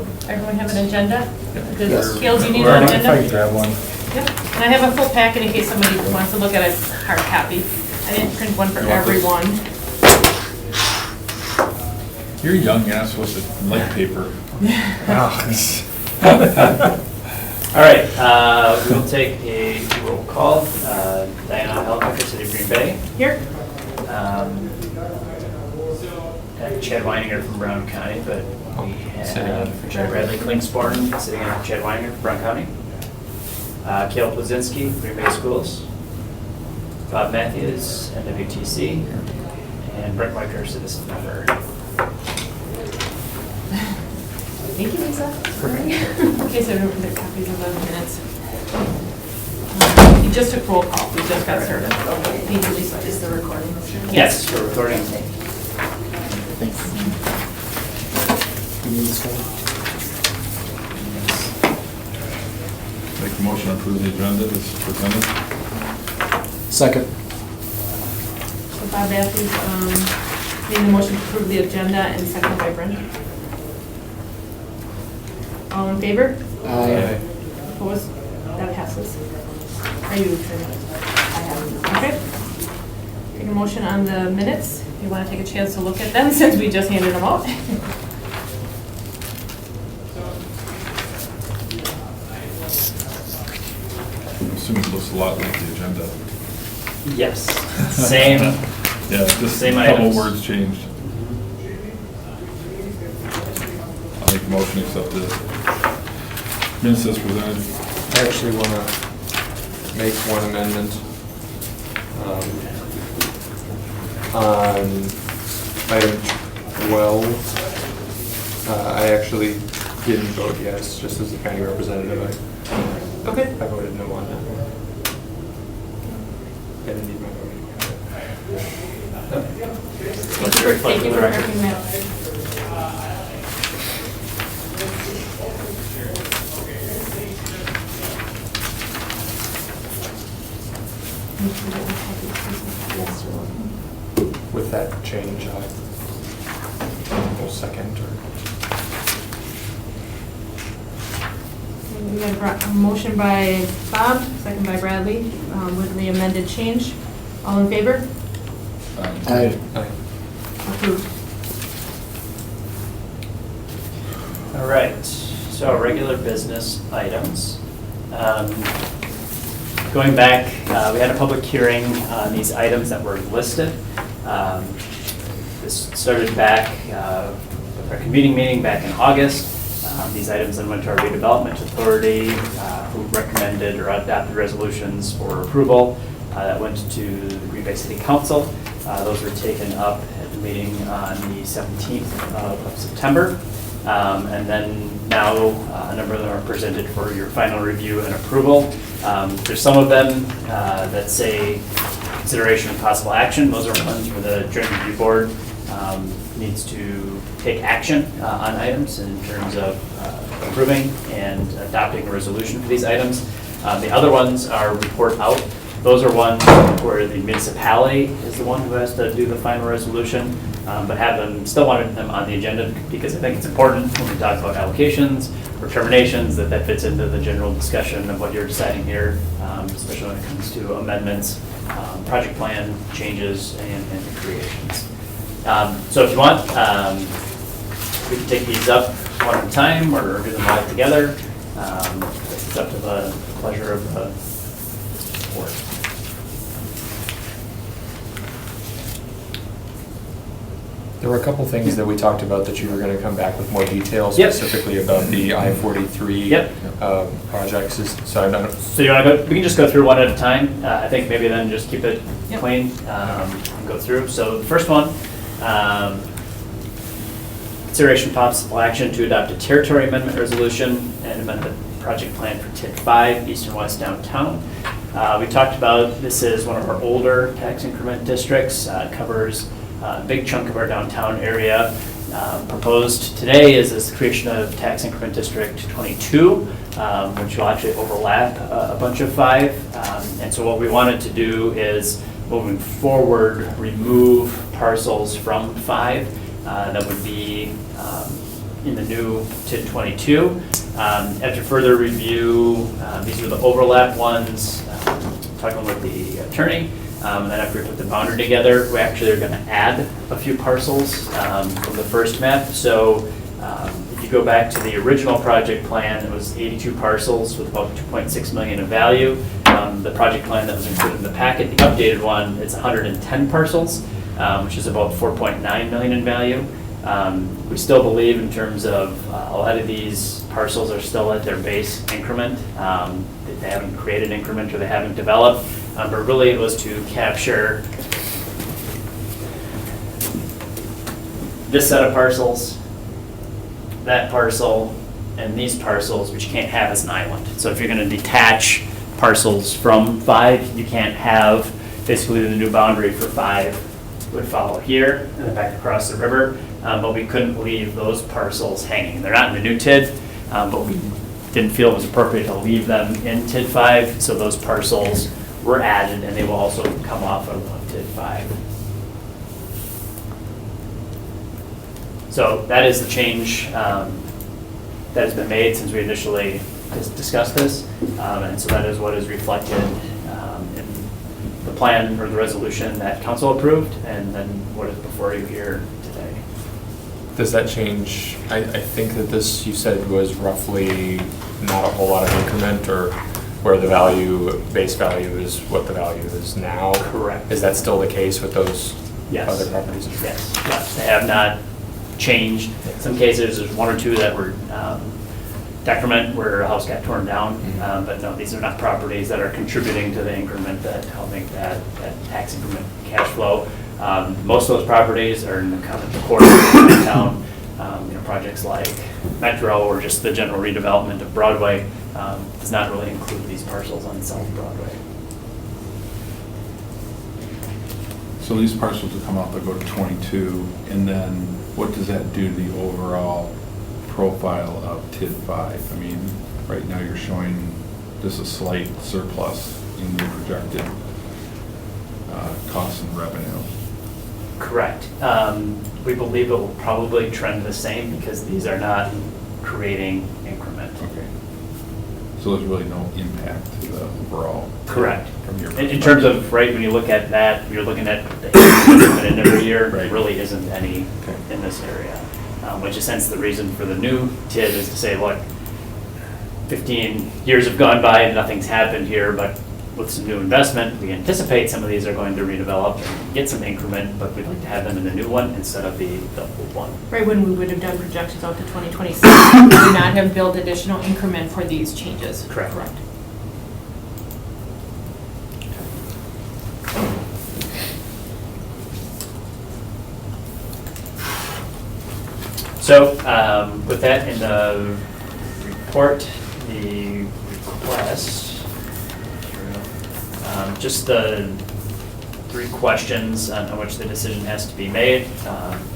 Everyone have an agenda? Yes. Gil, do you need Or an if I agenda? can grab one. Yep. And I have a full packet in case somebody wants to look at a hard copy. I didn't print one for You want this? everyone. You're young, you're not supposed to like paper. All right, we'll take a roll call. Diana Hellbecker, City of Green Bay. Here? And Chad Weininger from Brown County, but we Sitting in have for Chad Bradley Klingsborn sitting in for Chad Weininger from Brown County. Kale Plazinski, Green Bay Schools. Bob Matthews, NWTC. And Brett Weicker, citizen member. Thank you, Lisa. Okay, so there are copies of the minutes. You just took roll call, we just got started. Thank you, Lisa. Is the recording? Yes, for recording. Thanks. You need this one? Make a motion to approve the agenda as presented. Second. So Bob Matthews made the motion to approve the agenda and seconded by Brent. All in favor? Aye. Opposed? That passes. Are you trying to? I have. Okay. Take a motion on the minutes. If you want to take a chance to look at them since we just handed them out. I'm assuming it looks a lot like the agenda. Yes, same. Yeah, just Same a couple items. words changed. I'll make a motion to accept the minutes as presented. I actually want to make one amendment. On item 12, I actually didn't vote yes, just as the county representative. Okay. I voted no on that one. I didn't need my voting. Thank you for correcting that. With that change, I will second or. We got a motion by Bob, second by Bradley, with the amended change. All in favor? Aye. Approved. All right, so regular business items. Going back, we had a public hearing on these items that were listed. This started back with our convening meeting back in August. These items then went to our Redevelopment Authority, who recommended or adopted resolutions for approval. That went to the Green Bay City Council. Those were taken up at the meeting on the 17th of September. And then now a number of them are presented for your final review and approval. There's some of them that say consideration and possible action. Those are ones where the Joint Review Board needs to take action on items in terms of approving and adopting a resolution for these items. The other ones are report out. Those are ones where the municipality is the one who has to do the final resolution, but have them, still wanted them on the agenda because I think it's important when we talk about allocations or terminations that that fits into the general discussion of what you're deciding here, especially when it comes to amendments, project plan changes, and creations. So if you want, we can take these up one at a time or do them all together. It's up to the pleasure of the board. There were a couple things that we talked about that you were going to come back with more details, Yep. specifically about the I-43 Yep. projects. So I don't. So you want to go, we can just go through one at a time. I think maybe then just keep it Yep. clean and go through. So the first one, consideration possible action to adopt a territory amendment resolution and amend the project plan for TID 5, East and West Downtown. We talked about, this is one of our older tax increment districts. It covers a big chunk of our downtown area. Proposed today is this creation of tax increment district 22, which will actually overlap a bunch of 5. And so what we wanted to do is, moving forward, remove parcels from 5 that would be in the new TID 22. After further review, these are the overlap ones, talking with the attorney, and then after we put the boundary together, we actually are gonna add a few parcels from the first map. So if you go back to the original project plan, it was 82 parcels with about 2.6 million of value. The project plan that was included in the packet, the updated one, it's 110 parcels, which is about 4.9 million in value. We still believe in terms of a lot of these parcels are still at their base increment. They haven't created increment or they haven't developed, but really it was to capture this set of parcels, that parcel, and these parcels, which you can't have as an island. So if you're gonna detach parcels from 5, you can't have, basically the new boundary for 5 would follow here and then back across the river, but we couldn't leave those parcels hanging. They're not in the new TID, but we didn't feel it was appropriate to leave them in TID 5, so those parcels were added and they will also come off of TID 5. So that is the change that has been made since we initially discussed this, and so that is what is reflected in the plan or the resolution that council approved, and then what is before you here today. Does that change, I think that this, you said, was roughly not a whole lot of increment, or where the value, base value is what the value is now? Correct. Is that still the case with those Yes. other properties? Yes, they have not changed. In some cases, there's 1 or 2 that were decrement where a house got torn down, but no, these are not properties that are contributing to the increment that help make that tax increment cash flow. Most of those properties are in the kind of the core of town. Projects like Metro or just the general redevelopment of Broadway does not really include these parcels on South Broadway. So these parcels will come out, they'll go to 22, and then what does that do to the overall profile of TID 5? I mean, right now you're showing just a slight surplus in your projected costs and revenue. Correct. We believe it will probably trend the same because these are not creating increment. Okay. So there's really no impact to the overall. Correct. From your In terms of, right, when you look at that, you're looking at the increment in every year, there Right. really isn't any Okay. in this area. Which is hence the reason for the new TID is to say, look, 15 years have gone by and nothing's happened here, but with some new investment, we anticipate some of these are going to redevelop and get some increment, but we'd like to have them in the new one instead of the old one. Right, when we would have done projections out to 2026, we would not have built additional increment for these changes. Correct. So with that in the report, the request, just the 3 questions on which the decision has to be made. You're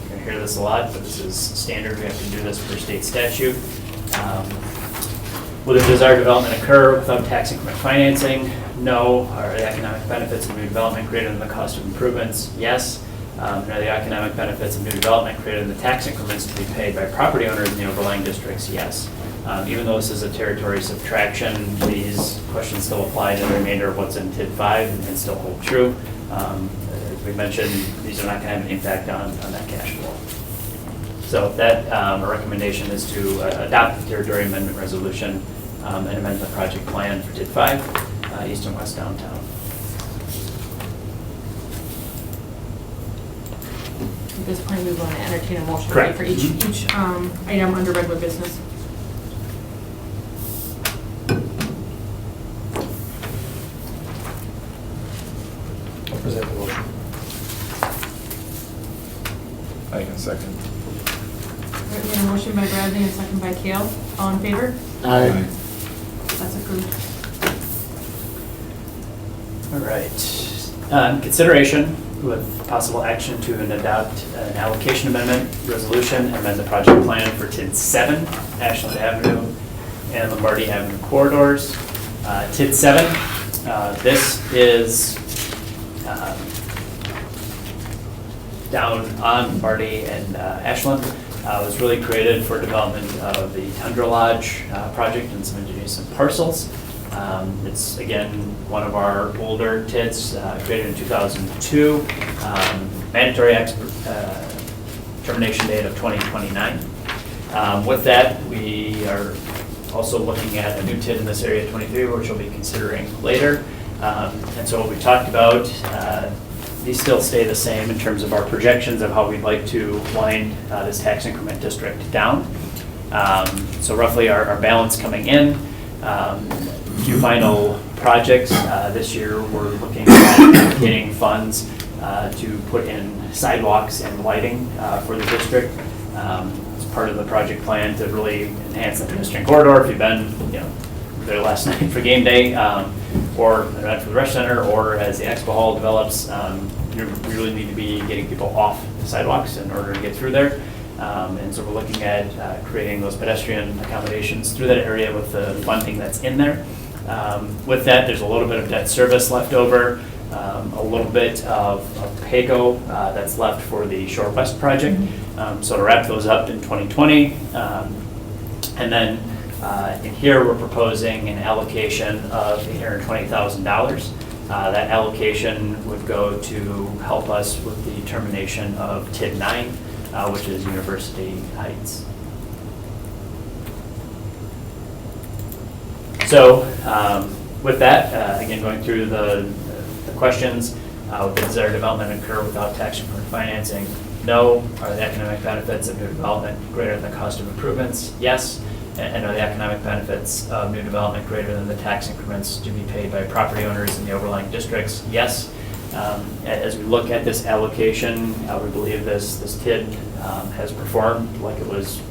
going to hear this a lot, but this is standard. We have to do this per state statute. Will the desired development occur without tax increment financing? No. Are the economic benefits of new development greater than the cost of improvements? Yes. Are the economic benefits of new development greater than the tax increments to be paid by property owners in the overlying districts? Yes. Even though this is a territory subtraction, these questions still apply to the remainder of what's in TID 5 and still hold true. As we mentioned, these are not going to have an impact on that cash flow. So that our recommendation is to adopt the territory amendment resolution and amend the project plan for TID 5, east and west downtown. At this point, we want to entertain a motion Correct. for each item under regular business. I'll present the motion. I can second. All right, we have a motion by Bradley and second by Kale. All in favor? Aye. That's approved. All right. Consideration with possible action to adopt an allocation amendment resolution and amend the project plan for TID 7, Ashland Avenue and Lombardy Avenue corridors. TID 7, this is down on Lombardy and Ashland. was really created for development of the Tundra Lodge project and some adjacent parcels. It's, again, one of our older TIDs, created in 2002. Mandatory termination date of 2029. With that, we are also looking at a new TID in this area, 23, which we'll be considering later. And so what we talked about, these still stay the same in terms of our projections of how we'd like to wind this tax increment district down. So roughly our balance coming in, few final projects. This year we're looking at getting funds to put in sidewalks and lighting for the district. It's part of the project plan to really enhance the pedestrian corridor. If you've been, there last night for game day, or for the rec center, or as the expo hall develops, we really need to be getting people off the sidewalks in order to get through there. And so we're looking at creating those pedestrian accommodations through that area with the funding that's in there. With that, there's a little bit of debt service left over, a little bit of PAYGO that's left for the Shore West project. So to wrap those up in 2020, and then in here we're proposing an allocation of $820,000. That allocation would go to help us with the termination of TID 9, which is University Heights. So with that, again, going through the questions, would the desired development occur without tax increment financing? No. Are the economic benefits of new development greater than the cost of improvements? Yes. And are the economic benefits of new development greater than the tax increments to be paid by property owners in the overlying districts? Yes. As we look at this allocation, we believe this TID has performed like it was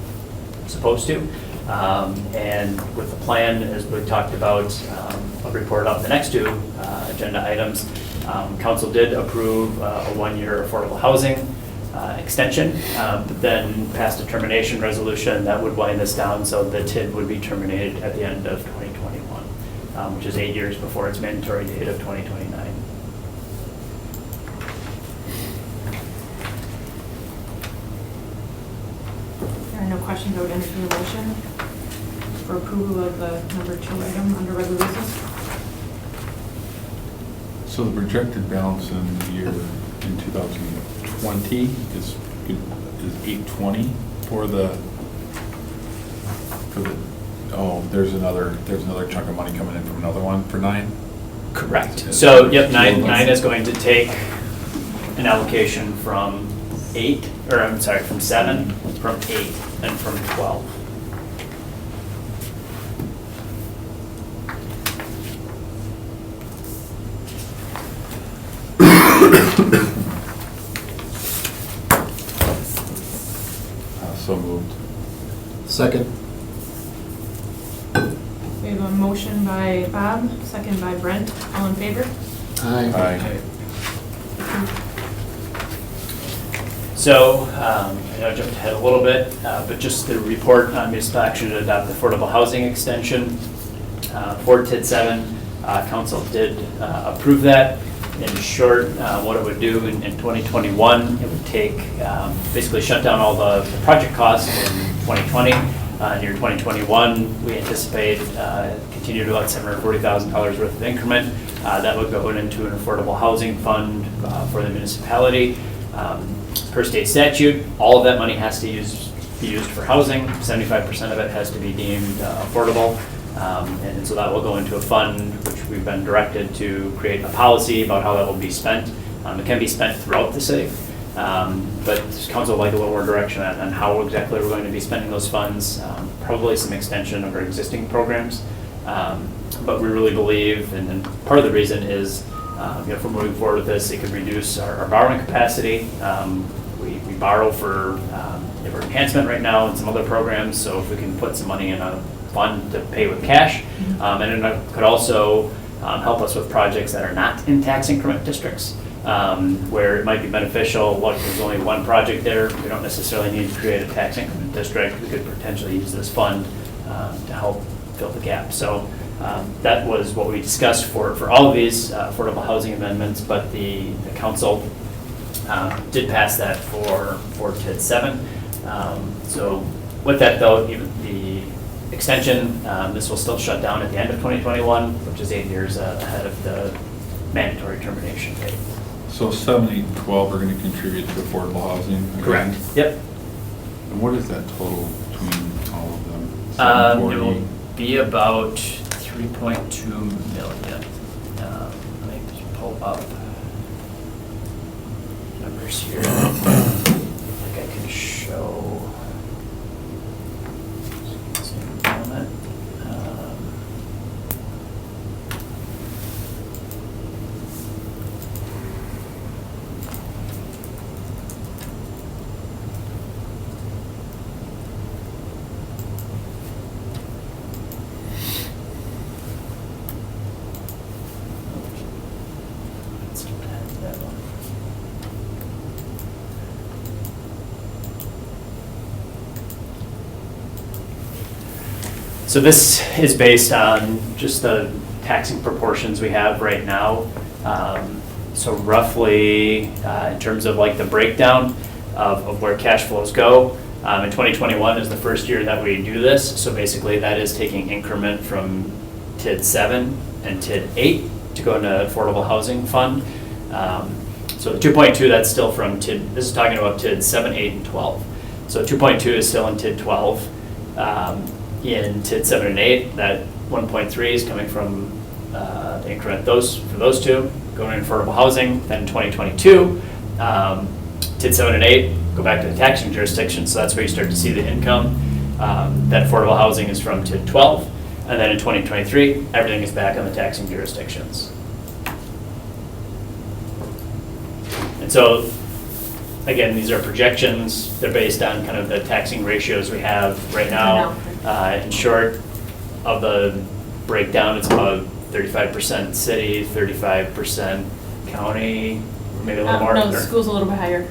supposed to. And with the plan, as we talked about, I'll report out the next two agenda items. Council did approve a one-year affordable housing extension, but then passed a termination resolution that would wind this down, so the TID would be terminated at the end of 2021, which is 8 years before its mandatory date of 2029. There are no questions. I would entertain a motion for approval of the number 2 item under regular business. So the projected balance in the year in 2020 is 820 for the there's another chunk of money coming in from another one for 9? Correct. So yep, 9 is going to take an allocation from 7, from 8, and from 12. So moved. Second. We have a motion by Bob, second by Brent. All in favor? Aye. Aye. So, I know I jumped ahead a little bit, but just the report on municipal action to adopt the affordable housing extension for TID 7. Council did approve that. In short, what it would do in 2021, it would take, basically shut down all the project costs in 2020. In year 2021, we anticipate continue to about $740,000 worth of increment. That would go into an affordable housing fund for the municipality. Per state statute, all of that money has to be used for housing. 75% of it has to be deemed affordable. And so that will go into a fund, which we've been directed to create a policy about how that will be spent. It can be spent throughout the city, but council would like a little more direction on how exactly we're going to be spending those funds. Probably some extension of our existing programs, but we really believe, and part of the reason is, if we're moving forward with this, it could reduce our borrowing capacity. We borrow for enhancement right now and some other programs, so if we can put some money in a fund to pay with cash, and it could also help us with projects that are not in tax increment districts, where it might be beneficial. Look, there's only one project there. We don't necessarily need to create a tax increment district. We could potentially use this fund to help fill the gap. So that was what we discussed for all of these affordable housing amendments, but the council did pass that for TID 7. So with that though, even the extension, this will still shut down at the end of 2021, which is 8 years ahead of the mandatory termination date. So 7, 8, and 12 are going to contribute to affordable housing? again? Correct. Yep. And what is that total between all of them? It 740? will be about 3.2 million. Let me just pull up numbers here. I think I can show. Just a moment. Let's add that one. So this is based on just the taxing proportions we have right now. So roughly, in terms of like the breakdown of where cash flows go, in 2021 is the first year that we do this. So basically that is taking increment from TID 7 and TID 8 to go into Affordable Housing Fund. So the 2.2, that's still from TID, this is talking about TID 7, 8, and 12. So 2.2 is still in TID 12. In TID 7 and 8, that 1.3 is coming from the increment for those two, going into affordable housing. Then in 2022, TID 7 and 8 go back to the taxing jurisdiction, so that's where you start to see the income. That affordable housing is from TID 12, and then in 2023, everything is back on the taxing jurisdictions. And so, again, these are projections. They're based on kind of the taxing ratios we have right now. In short, of the breakdown, it's about 35% city, 35% county, or maybe a little more. No, the school's a little bit higher.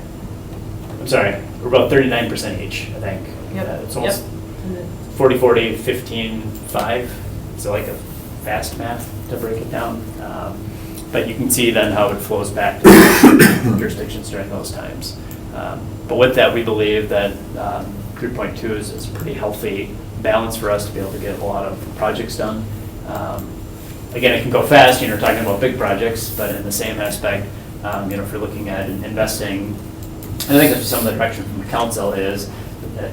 I'm sorry, we're about 39% each, I think. Yep. It's almost And then- 40, 40, 15, 5. So like a fast math to break it down. But you can see then how it flows back to the jurisdictions during those times. But with that, we believe that 3.2 is a pretty healthy balance for us to be able to get a lot of projects done. Again, it can go fast, you're talking about big projects, but in the same aspect, if you're looking at investing, I think that's some of the direction from the council is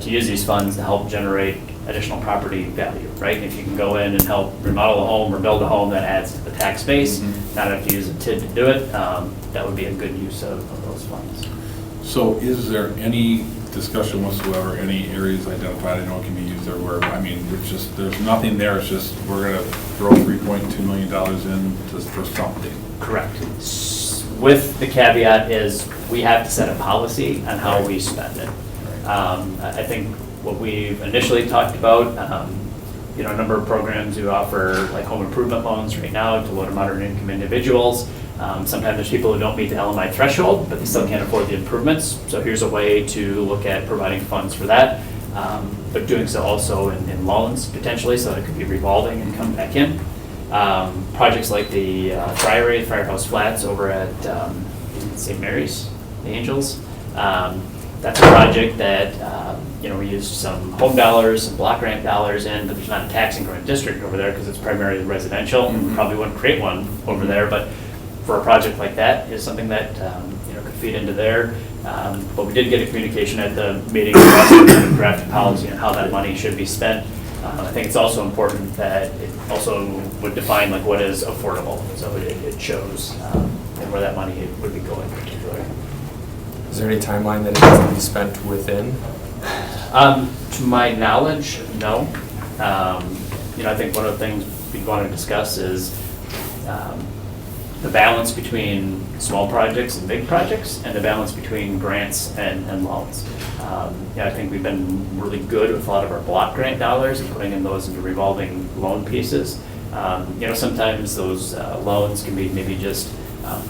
to use these funds to help generate additional property value, right? If you can go in and help remodel a home or build a home that adds to the tax base, not have to use a TID to do it, that would be a good use of those funds. So is there any discussion whatsoever, any areas identified? I know it can be used everywhere. I mean, there's nothing there. It's just we're going to throw $3.2 million in just for something. Correct. With the caveat is we have to set a policy on how we spend it. I think what we've initially talked about, a number of programs we offer like home improvement loans right now to low to moderate income individuals. Sometimes there's people who don't meet the LMI threshold, but they still can't afford the improvements. So here's a way to look at providing funds for that, but doing so also in loans potentially, so that it could be revolving and come back in. Projects like the Friary, Firehouse Flats over at St. Mary's, the Angels. That's a project that we used some home dollars, some block grant dollars in, but there's not a tax increment district over there because it's primarily residential. Probably wouldn't create one over there, but for a project like that is something that could feed into there. But we did get a communication at the meeting to draft a policy on how that money should be spent. I think it's also important that it also would define like what is affordable, so it shows where that money would be going particularly. Is there any timeline that it has to be spent within? To my knowledge, no. I think one of the things we'd want to discuss is the balance between small projects and big projects, and the balance between grants and loans. I think we've been really good with a lot of our block grant dollars and putting in those into revolving loan pieces. Sometimes those loans can be maybe just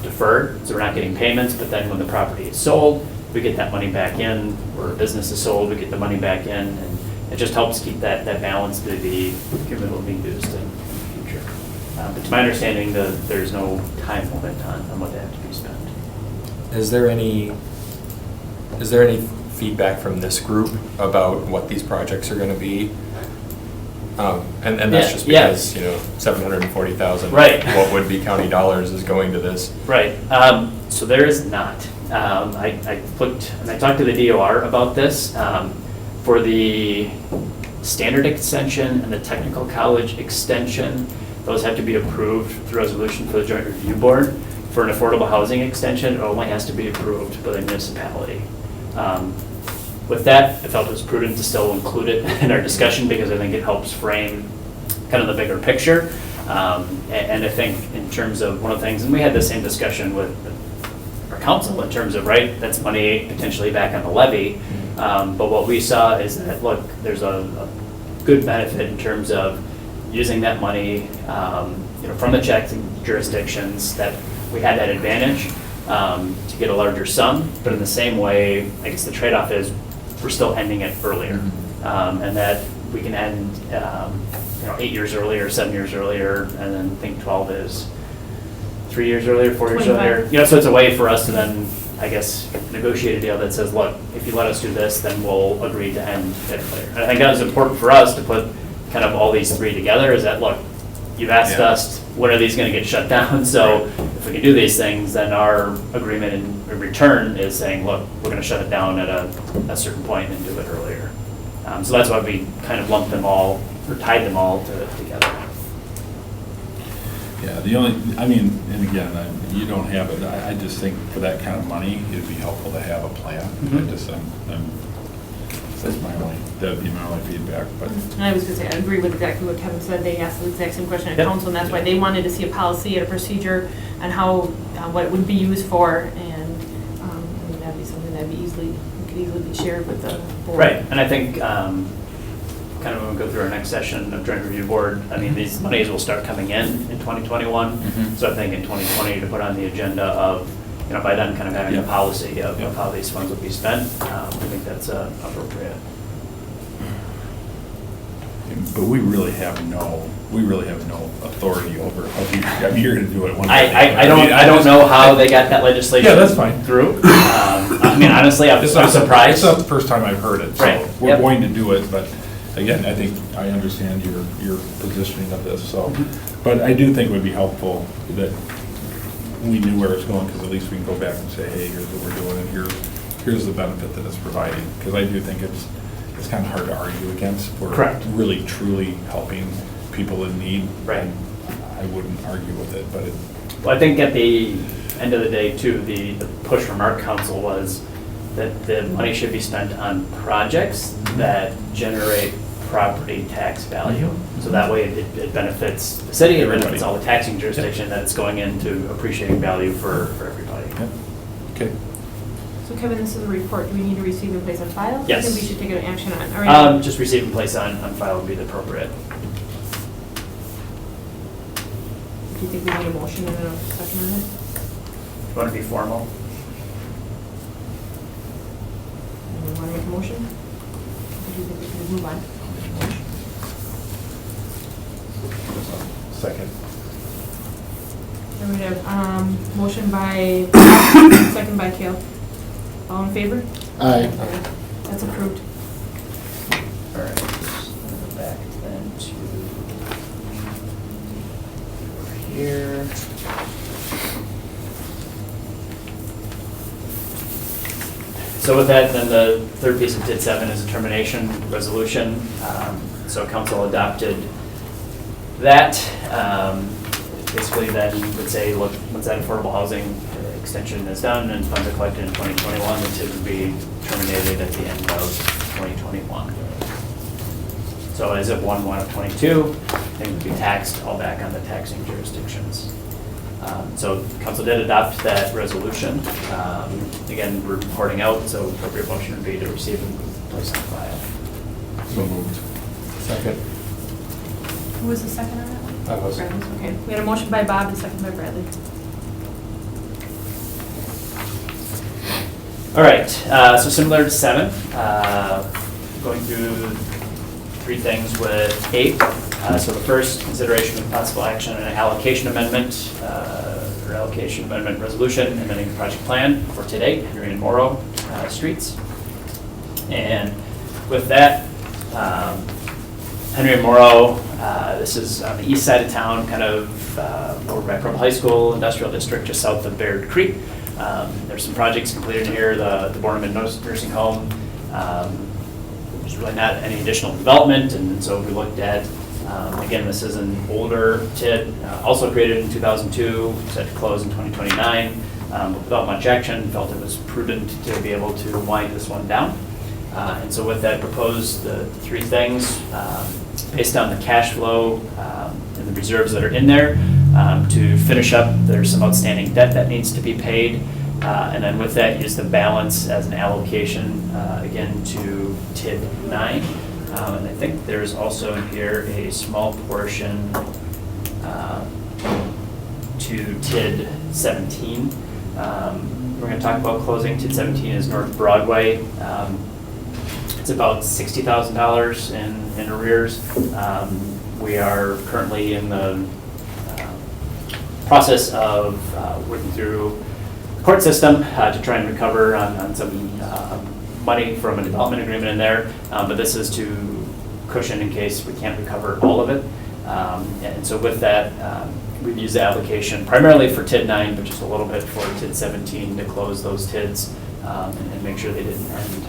deferred, so we're not getting payments, but then when the property is sold, we get that money back in, or a business is sold, we get the money back in, and it just helps keep that balance to be cumulatively used in the future. But to my understanding, there's no time limit on what they have to be spent. Is there any feedback from this group about what these projects are gonna be. And that's Yeah, just yeah. because, 740,000. Right. What would be county dollars is going to this. Right, so there is not. I looked, and I talked to the DOR about this. For the standard extension and the technical college extension, those have to be approved through resolution for the joint review board. For an affordable housing extension, it only has to be approved by the municipality. With that, I felt it was prudent to still include it in our discussion because I think it helps frame kind of the bigger picture. And I think in terms of one of the things, and we had the same discussion with our council in terms of, right, that's money potentially back on the levy. But what we saw is that, look, there's a good benefit in terms of using that money, from the checks and jurisdictions, that we had that advantage to get a larger sum. But in the same way, I guess the trade-off is we're still ending it earlier. And that we can end, 8 years earlier, 7 years earlier, and then I think 12 is 3 years earlier, 4 years 25. earlier. So it's a way for us to then, I guess, negotiate a deal that says, look, if you let us do this, then we'll agree to end it earlier. And I think that was important for us to put kind of all these three together, is that, look, you've asked Yeah. us, when are these gonna get shut down? So if we can do these things, then our agreement in return is saying, look, we're gonna shut it down at a certain point and do it earlier. So that's why we kind of lumped them all, or tied them all together. Yeah, and again, you don't have it, I just think for that kind of money, it'd be helpful to have a plan. Mhm. That'd be my only feedback, but. And I was gonna say, I agree with exactly what Kevin said. They asked the exact same question at Yep. council, and that's why they wanted to see a policy and a procedure on how, what it would be used for, and, that'd be something that'd be could easily be shared with the board. Right, and I think, kind of when we go through our next session of joint review board, these monies will start coming in 2021. Mhm. So I think in 2020 to put on the agenda of, by then kind of having a Yeah. policy of Yeah. how these funds will be spent, I think that's appropriate. But we really have no authority over, you're gonna do it one day. I don't know how they got that legislation. Yeah, that's fine. Through. Honestly, I'm It's not surprised. It's not the first time I've heard it, so Right, we're yep. going to do it, but again, I think I understand your positioning of this, so. But I do think it would be helpful that we knew where it's going, because at least we can go back and say, hey, here's what we're doing, and here's the benefit that it's providing. Because I do think it's kind of hard to argue against. If we're Correct. really, truly helping people in need. Right. I wouldn't argue with it, but Well, I think at the end of the day, too, the push from our council was that the money should be spent on projects that generate property tax value. So that way it benefits the city, it benefits all the taxing jurisdiction, that it's going into appreciating value for everybody. Yep. Okay. So Kevin, this is a report. Do we need to receive and place on file? Yes. I think we should take an action on, all right? Just receive and place on file would be the appropriate. Do you think we need a motion and a second on it? You want to be formal? Do we want to make a motion? Or do you think we can move on? Second. Then we have, motion by, second by Kale. All in favor? Aye. That's approved. All right, just go back then to over here. So with that, then the third piece of TID 7 is a termination resolution. So council adopted that. Basically then would say, look, once that affordable housing extension is done and funds are collected in 2021, the TID would be terminated at the end of 2021. So as of 1/1 of '22, things would be taxed all back on the taxing jurisdictions. So council did adopt that resolution. Again, we're reporting out, so appropriate motion would be to receive and place on file. So moved. Second. Who was the second on that one? I was. Bradley, okay. We had a motion by Bob and second by Bradley. All right, so similar to 7, going through 3 things with 8. So the first, consideration of possible action on an allocation amendment, or allocation amendment resolution, amending the project plan for today, Henry and Morrow streets. And with that, Henry and Morrow, this is on the east side of town, kind of over by Purple High School, industrial district just south of Baird Creek. There's some projects completed here, the Borneman Nursing Home. There's really not any additional development, and so we looked at, again, this is an older TID, also created in 2002, set to close in 2029, but without much action, felt it was prudent to be able to wind this one down. And so with that, proposed the three things, based on the cash flow and the reserves that are in there, to finish up, there's some outstanding debt that needs to be paid. And then with that, use the balance as an allocation, again, to TID 9. And I think there's also in here a small portion to TID 17. We're going to talk about closing. TID 17 is North Broadway. It's about $60,000 in arrears. We are currently in the process of working through the court system to try and recover on some money from a development agreement in there, but this is to cushion in case we can't recover all of it. And so with that, we've used the application primarily for TID 9, but just a little bit for TID 17 to close those TIDs and make sure they didn't end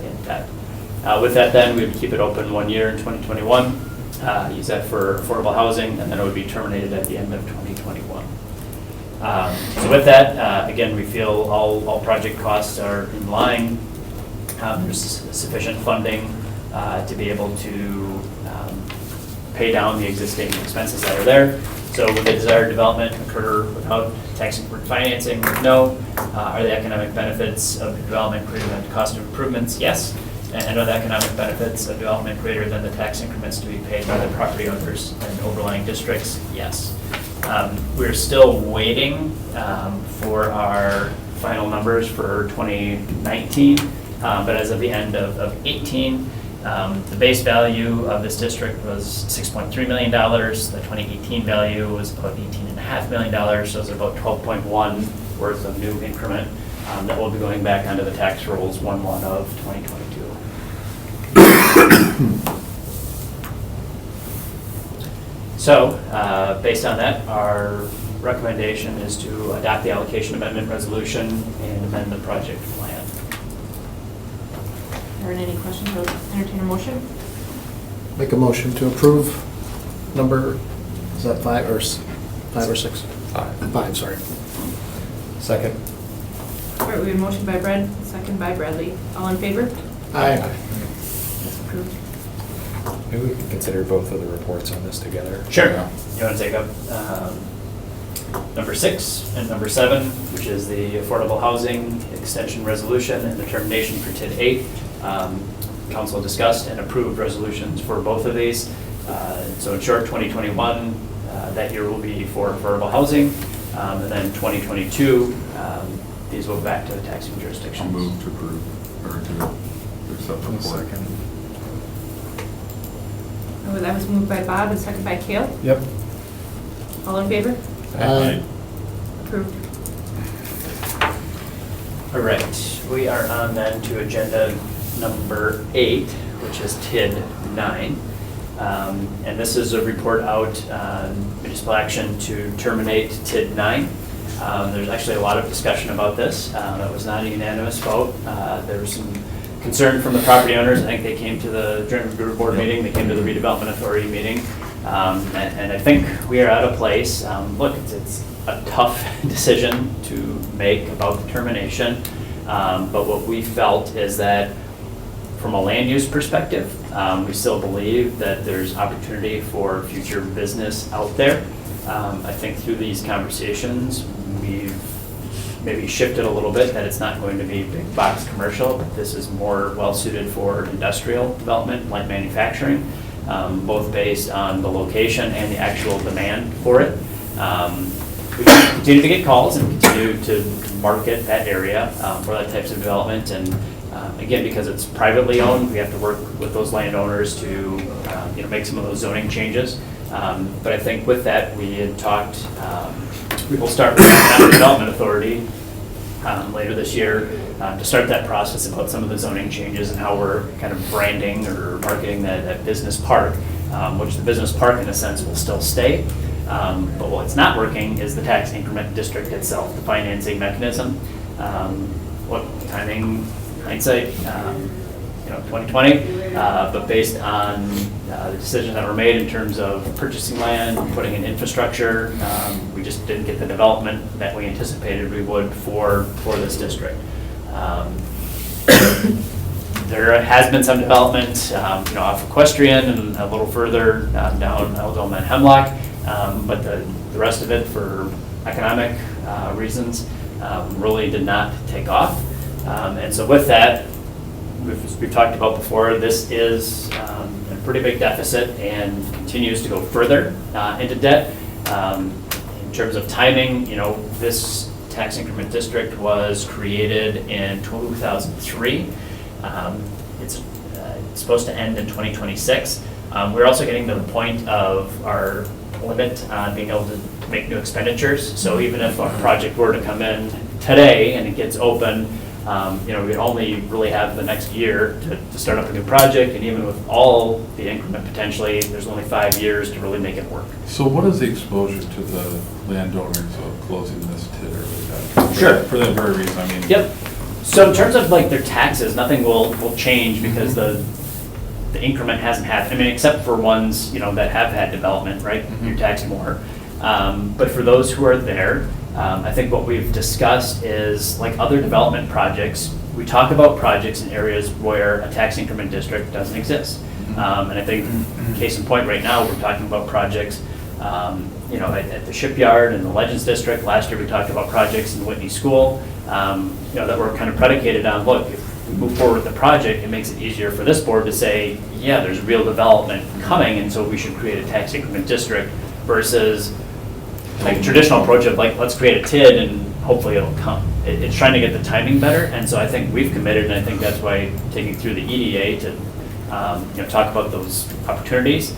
in debt. With that then, we would keep it open 1 year in 2021, use that for affordable housing, and then it would be terminated at the end of 2021. So with that, again, we feel all project costs are in line. There's sufficient funding to be able to pay down the existing expenses that are there. So would the desired development occur without tax increment financing? No. Are the economic benefits of the development greater than the cost of improvements? Yes. And are the economic benefits of development greater than the tax increments to be paid by the property owners in overlying districts? Yes. We're still waiting for our final numbers for 2019, but as of the end of 18, the base value of this district was $6.3 million. The 2018 value was about $18.5 million, so it's about 12.1 worth of new increment that will be going back onto the tax rolls 1/1 of 2022. So, based on that, our recommendation is to adopt the allocation amendment resolution and amend the project plan. Are there any questions? I'll entertain a motion. Make a motion to approve number, is that 5 or 6? 5, sorry. Second. All right, we have a motion by Brad, second by Bradley. All in favor? Aye. That's approved. Maybe we can consider both of the reports on this together. Sure. Yeah. You want to take up number 6 and number 7, which is the affordable housing extension resolution and determination for TID 8. Council discussed and approved resolutions for both of these. So in short, 2021, that year will be for affordable housing. And then 2022, these will go back to the taxing jurisdiction. I'll move to approve, or to accept the report. Second. Oh, that was moved by Bob and second by Cale. Yep. All in favor? Aye. Approved. All right, we are on then to agenda number 8, which is TID 9. And this is a report out on municipal action to terminate TID 9. There's actually a lot of discussion about this. That was not a unanimous vote. There was some concern from the property owners. I think they came to the joint review board meeting, they came to the Redevelopment Authority meeting. And I think we are at a place, look, it's a tough decision to make about the termination. But what we felt is that from a land use perspective, we still believe that there's opportunity for future business out there. I think through these conversations, we've maybe shifted a little bit, that it's not going to be big box commercial, but this is more well-suited for industrial development, like manufacturing, both based on the location and the actual demand for it. We continue to get calls and continue to market that area for that types of development. And again, because it's privately owned, we have to work with those landowners to make some of those zoning changes. But I think with that, we had talked, we will start with the Development Authority later this year to start that process about some of the zoning changes and how we're kind of branding or marketing that business park, which the business park in a sense will still stay. But what's not working is the tax increment district itself, the financing mechanism. What timing, hindsight, 2020, but based on the decisions that were made in terms of purchasing land, putting in infrastructure, we just didn't get the development that we anticipated we would for this district. There has been some development, off Equestrian and a little further down Eldoma and Hemlock, but the rest of it, for economic reasons, really did not take off. And so with that, we've talked about before, this is a pretty big deficit and continues to go further into debt. In terms of timing, this tax increment district was created in 2003. It's supposed to end in 2026. We're also getting to the point of our limit on being able to make new expenditures. So even if a project were to come in today and it gets open, we'd only really have the next year to start up a new project, and even with all the increment potentially, there's only 5 years to really make it work. So what is the exposure to the landowners of closing this TID early? Sure. For that very reason, I mean. Yep. So in terms of like their taxes, nothing will change because the increment hasn't happened. I mean, except for ones, that have had development, right? You're taxing more. But for those who are there, I think what we've discussed is, like other development projects, we talk about projects in areas where a tax increment district doesn't exist. And I think, case in point right now, we're talking about projects, at the shipyard and the Legends District. Last year, we talked about projects in the Whitney School, that were kind of predicated on, look, if we move forward with the project, it makes it easier for this board to say, yeah, there's real development coming, and so we should create a tax increment district, versus like a traditional approach of like, let's create a TID and hopefully it'll come. It's trying to get the timing better, and so I think we've committed, and I think that's why taking through the EDA to talk about those opportunities,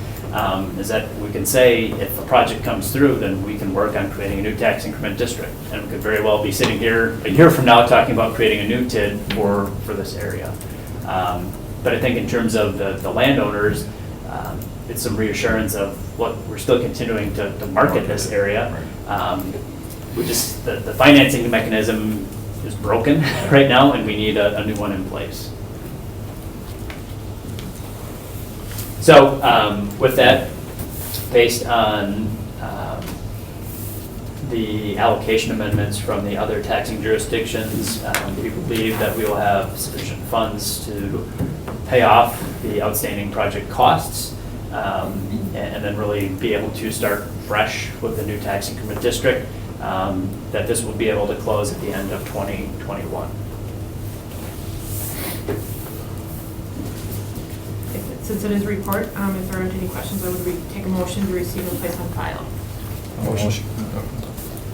is that we can say if a project comes through, then we can work on creating a new tax increment district, and we could very well be sitting here a year from now talking about creating a new TID for this area. But I think in terms of the landowners, it's some reassurance of, look, we're still continuing to market this area. The financing mechanism is broken right now, and we need a new one in place. So with that, based on the allocation amendments from the other taxing jurisdictions, we believe that we will have sufficient funds to pay off the outstanding project costs, and then really be able to start fresh with the new tax increment district, that this will be able to close at the end of 2021. Since it is a report, if there aren't any questions, I would take a motion to receive and place on file. Motion.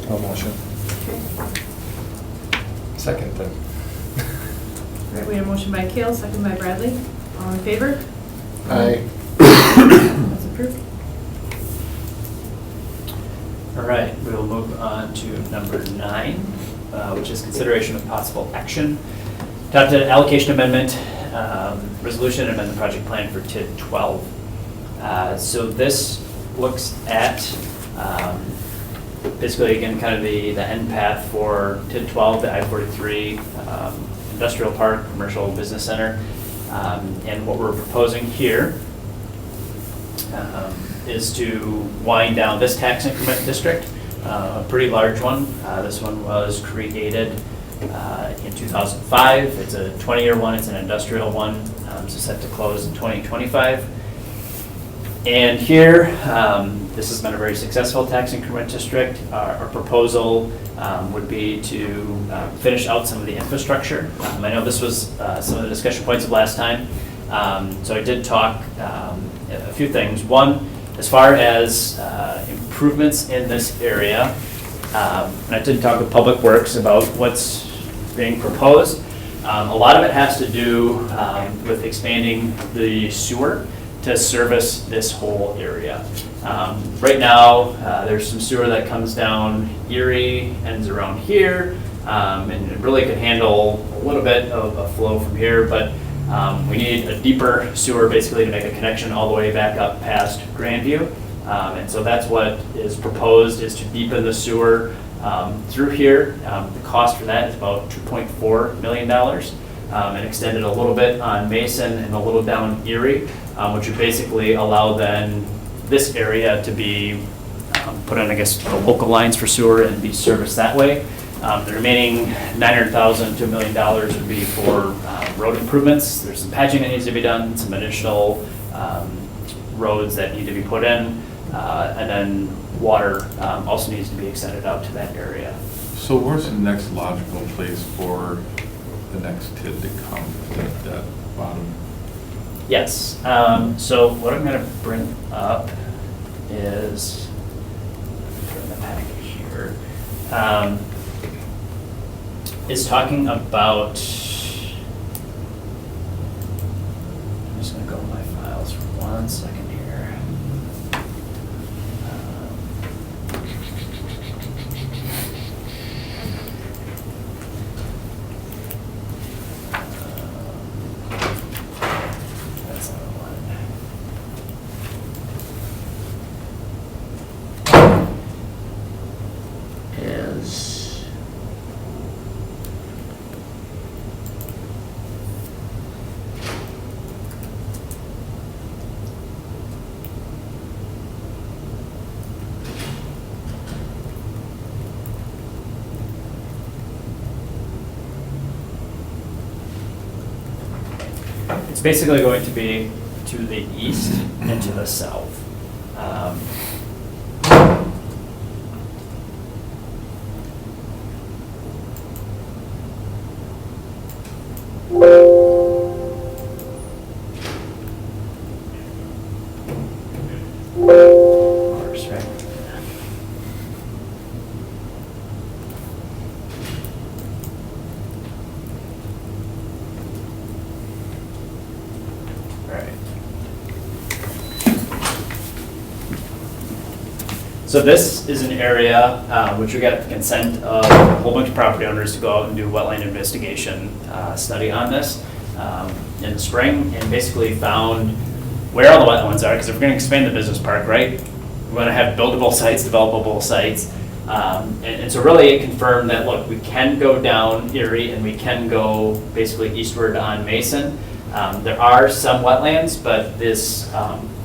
Motion. Second then. All right, we have a motion by Kale, second by Bradley. All in favor? Aye. That's approved. All right, we will move on to number 9, which is consideration of possible action. Adopted allocation amendment, resolution, amend the project plan for TID 12. So this looks at basically, again, kind of the end path for TID 12, the I-43 industrial park, commercial business center. And what we're proposing here is to wind down this tax increment district, a pretty large one. This one was created in 2005. It's a 20-year one. It's an industrial one. So set to close in 2025. And here, this has been a very successful tax increment district. Our proposal would be to finish out some of the infrastructure. I know this was some of the discussion points of last time. So I did talk a few things. One, as far as improvements in this area, and I did talk with Public Works about what's being proposed. A lot of it has to do with expanding the sewer to service this whole area. Right now, there's some sewer that comes down Erie, ends around here, and it really could handle a little bit of a flow from here, but we need a deeper sewer basically to make a connection all the way back up past Grandview. And so that's what is proposed, is to deepen the sewer through here. The cost for that is about $2.4 million, and extend it a little bit on Mason and a little down Erie, which would basically allow then this area to be put on, I guess, the local lines for sewer and be serviced that way. The remaining $900,000 to $1 million would be for road improvements. There's some patching that needs to be done, some additional roads that need to be put in, and then water also needs to be extended out to that area. So where's the next logical place for the next TID to come, that bottom? Yes, so what I'm gonna bring up is, put in the packet here, is talking about, I'm just gonna go to my files for 1 second here. That's not the one. Is it's basically going to be to the east and to the south. Of course, right? Right. So this is an area which we got the consent of a whole bunch of property owners to go out and do wetland investigation study on this in the spring, and basically found where all the wetlands are, because if we're going to expand the business park, right, we want to have buildable sites, developable sites. And so really it confirmed that, look, we can go down Erie and we can go basically eastward on Mason. There are some wetlands, but this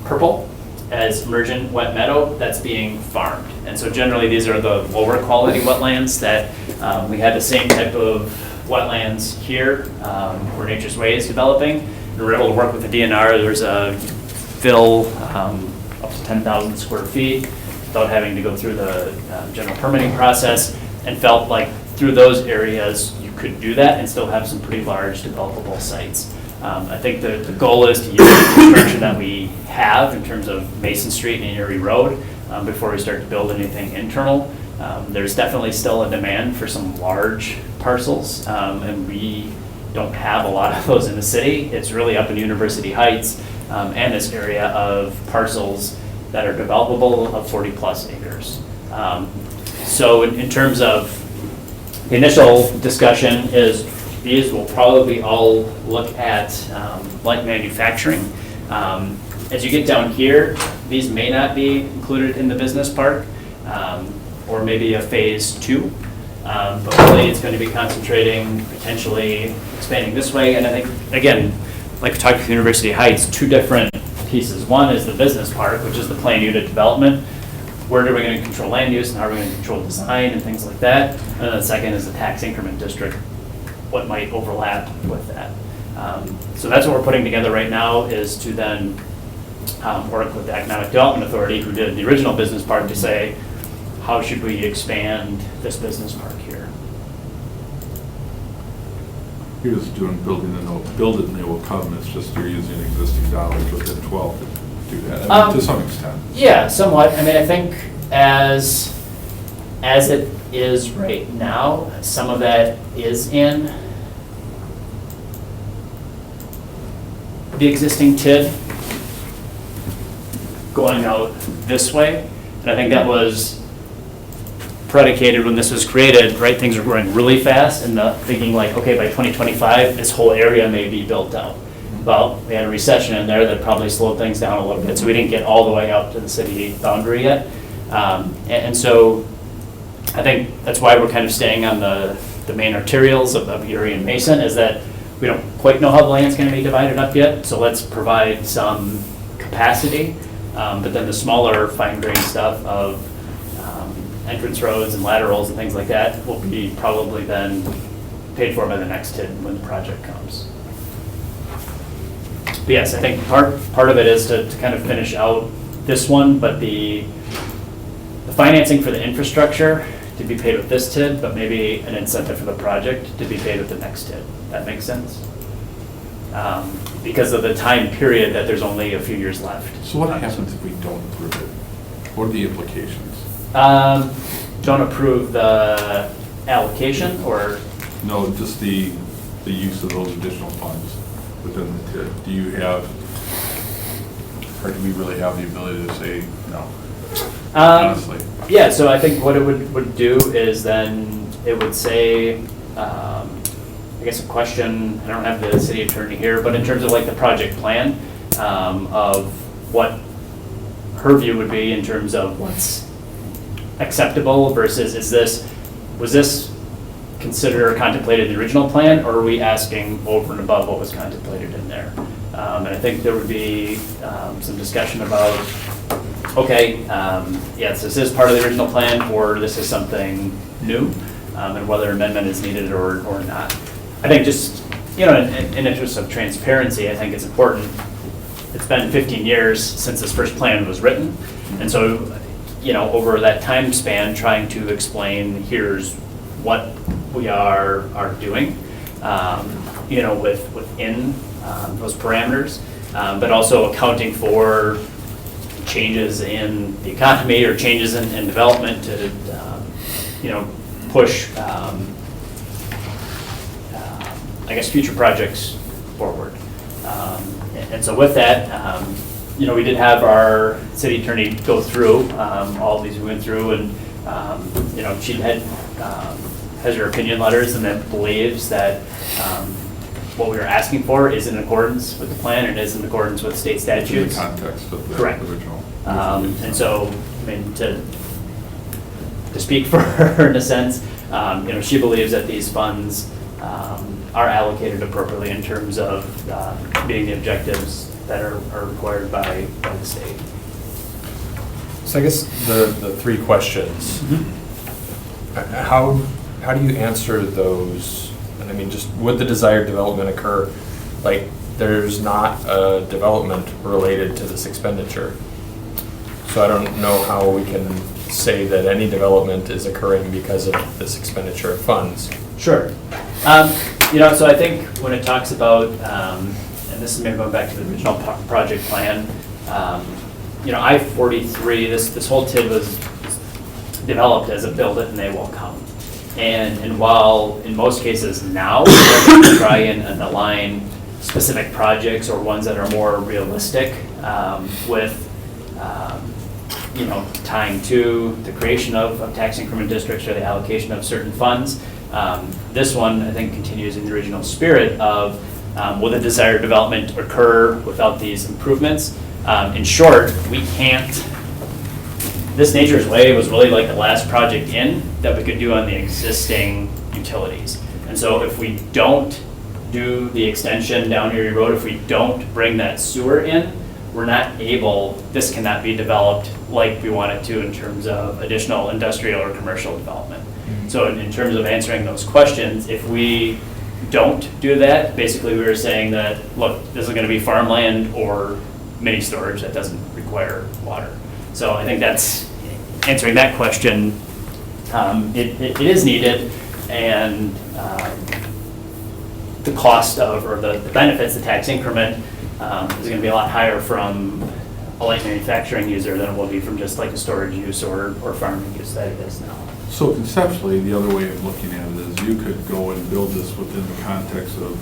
purple as emergent wet meadow, that's being farmed. And so generally these are the lower quality wetlands that we had the same type of wetlands here where Nature's Way is developing. And we're able to work with the DNR. There's a fill up to 10,000 square feet without having to go through the general permitting process, and felt like through those areas you could do that and still have some pretty large developable sites. I think the goal is to use the infrastructure that we have in terms of Mason Street and Erie Road before we start to build anything internal. There's definitely still a demand for some large parcels, and we don't have a lot of those in the city. It's really up in University Heights and this area of parcels that are developable of 40 plus acres. So in terms of the initial discussion is these will probably all look at light manufacturing. As you get down here, these may not be included in the business park, or maybe a phase 2. But really it's going to be concentrating, potentially expanding this way. And I think, again, like we talked with University Heights, 2 different pieces. One is the business park, which is the planned unit development. Where are we going to control land use and how are we going to control design and things like that? And then the second is the tax increment district, what might overlap with that. So that's what we're putting together right now, is to then work with the Economic Development Authority, who did the original business park, to say, how should we expand this business park here? You're just doing build it and they will come, it's just you're using existing dollars within 12 to do that, I mean, to some extent. Yeah, somewhat. I mean, I think as it is right now, some of that is in the existing TID going out this way. And I think that was predicated when this was created, right? Things were growing really fast and thinking like, okay, by 2025, this whole area may be built out. Well, we had a recession in there that probably slowed things down a little bit, so we didn't get all the way up to the city boundary yet. And so I think that's why we're kind of staying on the main arterials of Erie and Mason, is that we don't quite know how the land's going to be divided up yet, so let's provide some capacity. But then the smaller fine-grained stuff of entrance roads and laterals and things like that will be probably then paid for by the next TID when the project comes. But yes, I think part of it is to kind of finish out this one, but the financing for the infrastructure to be paid with this TID, but maybe an incentive for the project to be paid with the next TID. That makes sense? Because of the time period that there's only a few years left. So what happens if we don't approve it? What are the implications? Don't approve the allocation, or? No, just the use of those additional funds within the TID. Do you have, or do we really have the ability to say no? Honestly. Yeah, so I think what it would do is then it would say, I guess a question, I don't have the city attorney here, but in terms of like the project plan, of what her view would be in terms of what's acceptable versus was this considered or contemplated in the original plan, or are we asking over and above what was contemplated in there? And I think there would be some discussion about, okay, yes, this is part of the original plan, or this is something new, and whether amendment is needed or not. I think just, in interest of transparency, I think it's important. It's been 15 years since this first plan was written, and so, over that time span, trying to explain, here's what we are doing, within those parameters, but also accounting for changes in the economy or changes in development to, push, I guess, future projects forward. And so with that, we did have our city attorney go through all of these we went through, and she has her opinion letters and that believes that what we were asking for is in accordance with the plan and is in accordance with state statutes. In the context of the Correct. original. And so, to speak for her in a sense, she believes that these funds are allocated appropriately in terms of meeting the objectives that are required by the state. So I guess the three questions, how do you answer those? And I mean, just would the desired development occur? Like, there's not a development related to this expenditure. So I don't know how we can say that any development is occurring because of this expenditure of funds. Sure. So I think when it talks about, and this is maybe going back to the original project plan, I-43, this whole TID was developed as a build it and they will come. And while in most cases now, we try and align specific projects or ones that are more realistic with, tying to the creation of tax increment districts or the allocation of certain funds. This one, I think, continues in the original spirit of will the desired development occur without these improvements? In short, we can't. This Nature's Way was really like the last project in that we could do on the existing utilities. And so if we don't do the extension down Erie Road, if we don't bring that sewer in, we're not able, this cannot be developed like we want it to in terms of additional industrial or commercial development. So in terms of answering those questions, if we don't do that, basically we were saying that, look, this is going to be farmland or mini storage that doesn't require water. So I think that's answering that question. It is needed, and the cost of, or the benefits, the tax increment, is going to be a lot higher from a light manufacturing user than it will be from just like a storage use or farming use that it is now. So conceptually, the other way of looking at it is you could go and build this within the context of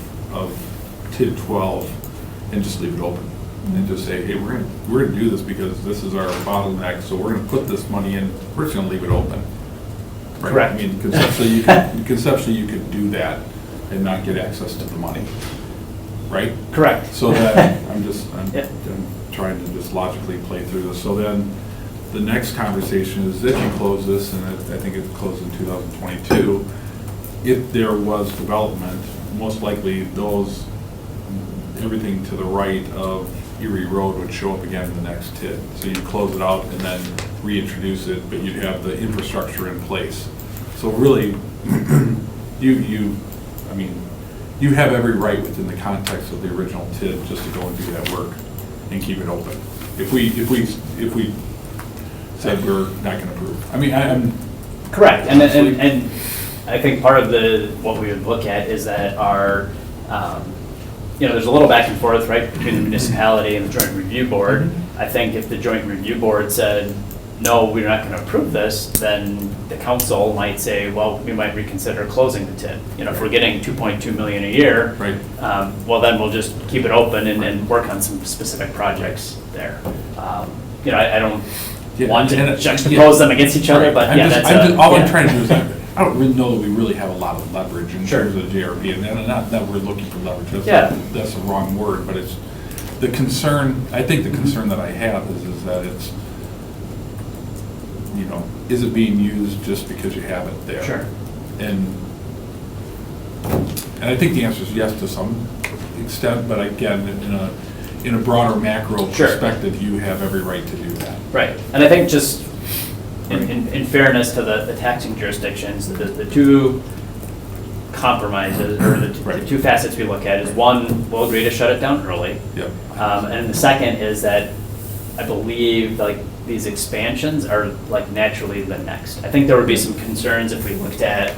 TID 12 and just leave it open. And just say, hey, we're gonna do this because this is our bottleneck, so we're gonna put this money in, we're just gonna leave it open. right? Correct. I mean, conceptually you could do that and not get access to the money, right? Correct. So then, I'm Yeah. trying to just logically play through this. So then, the next conversation is if you close this, and I think it closed in 2022, if there was development, most likely everything to the right of Erie Road would show up again in the next TID. So you close it out and then reintroduce it, but you'd have the infrastructure in place. So really, you have every right within the context of the original TID just to go and do that work and keep it open. If we said we're not going to approve. I mean, I'm. Correct, and I think part of what we would look at is that our, there's a little back and forth, right, between the municipality and the joint review board. I think if the joint review board said, no, we're not going to approve this, then the council might say, well, we might reconsider closing the TID. If we're getting 2.2 million a year, Right. Well, then we'll just keep it open and work on some specific projects there. I don't want to juxtapose them against each other, but all I'm trying to do is, I don't really know that we really have a lot of leverage in Sure. terms of JRP, and not that we're looking for leverage, that's the wrong word, but it's, the concern, I think the concern that I have is that it's, is it being used just because you have it there? Sure. And I think the answer is yes to some extent, but again, in a broader macro Sure. perspective, you have every right to do that. Right, and I think just in fairness to the taxing jurisdictions, the two compromises, or the two facets we look at is, one, we'll agree to shut it down early. Yep. And the second is that I believe these expansions are naturally the next. I think there would be some concerns if we looked at,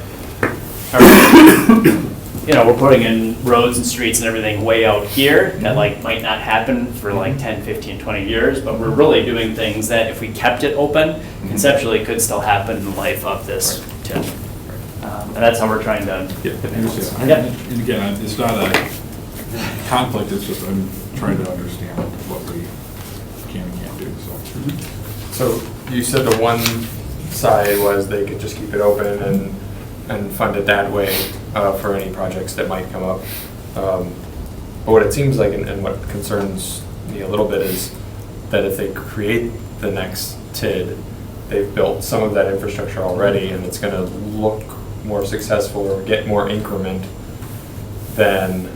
we're putting in roads and streets and everything way out here that might not happen for 10, 15, 20 years, but we're really doing things that if we kept it open, conceptually could still happen in the life of this TID. And that's how we're trying to. Yeah, I understand. And again, it's not a conflict, it's just I'm trying to understand what we can and can't do, so. So you said the one side was they could just keep it open and fund it that way for any projects that might come up. But what it seems like, and what concerns me a little bit, is that if they create the next TID, they've built some of that infrastructure already, and it's going to look more successful or get more increment than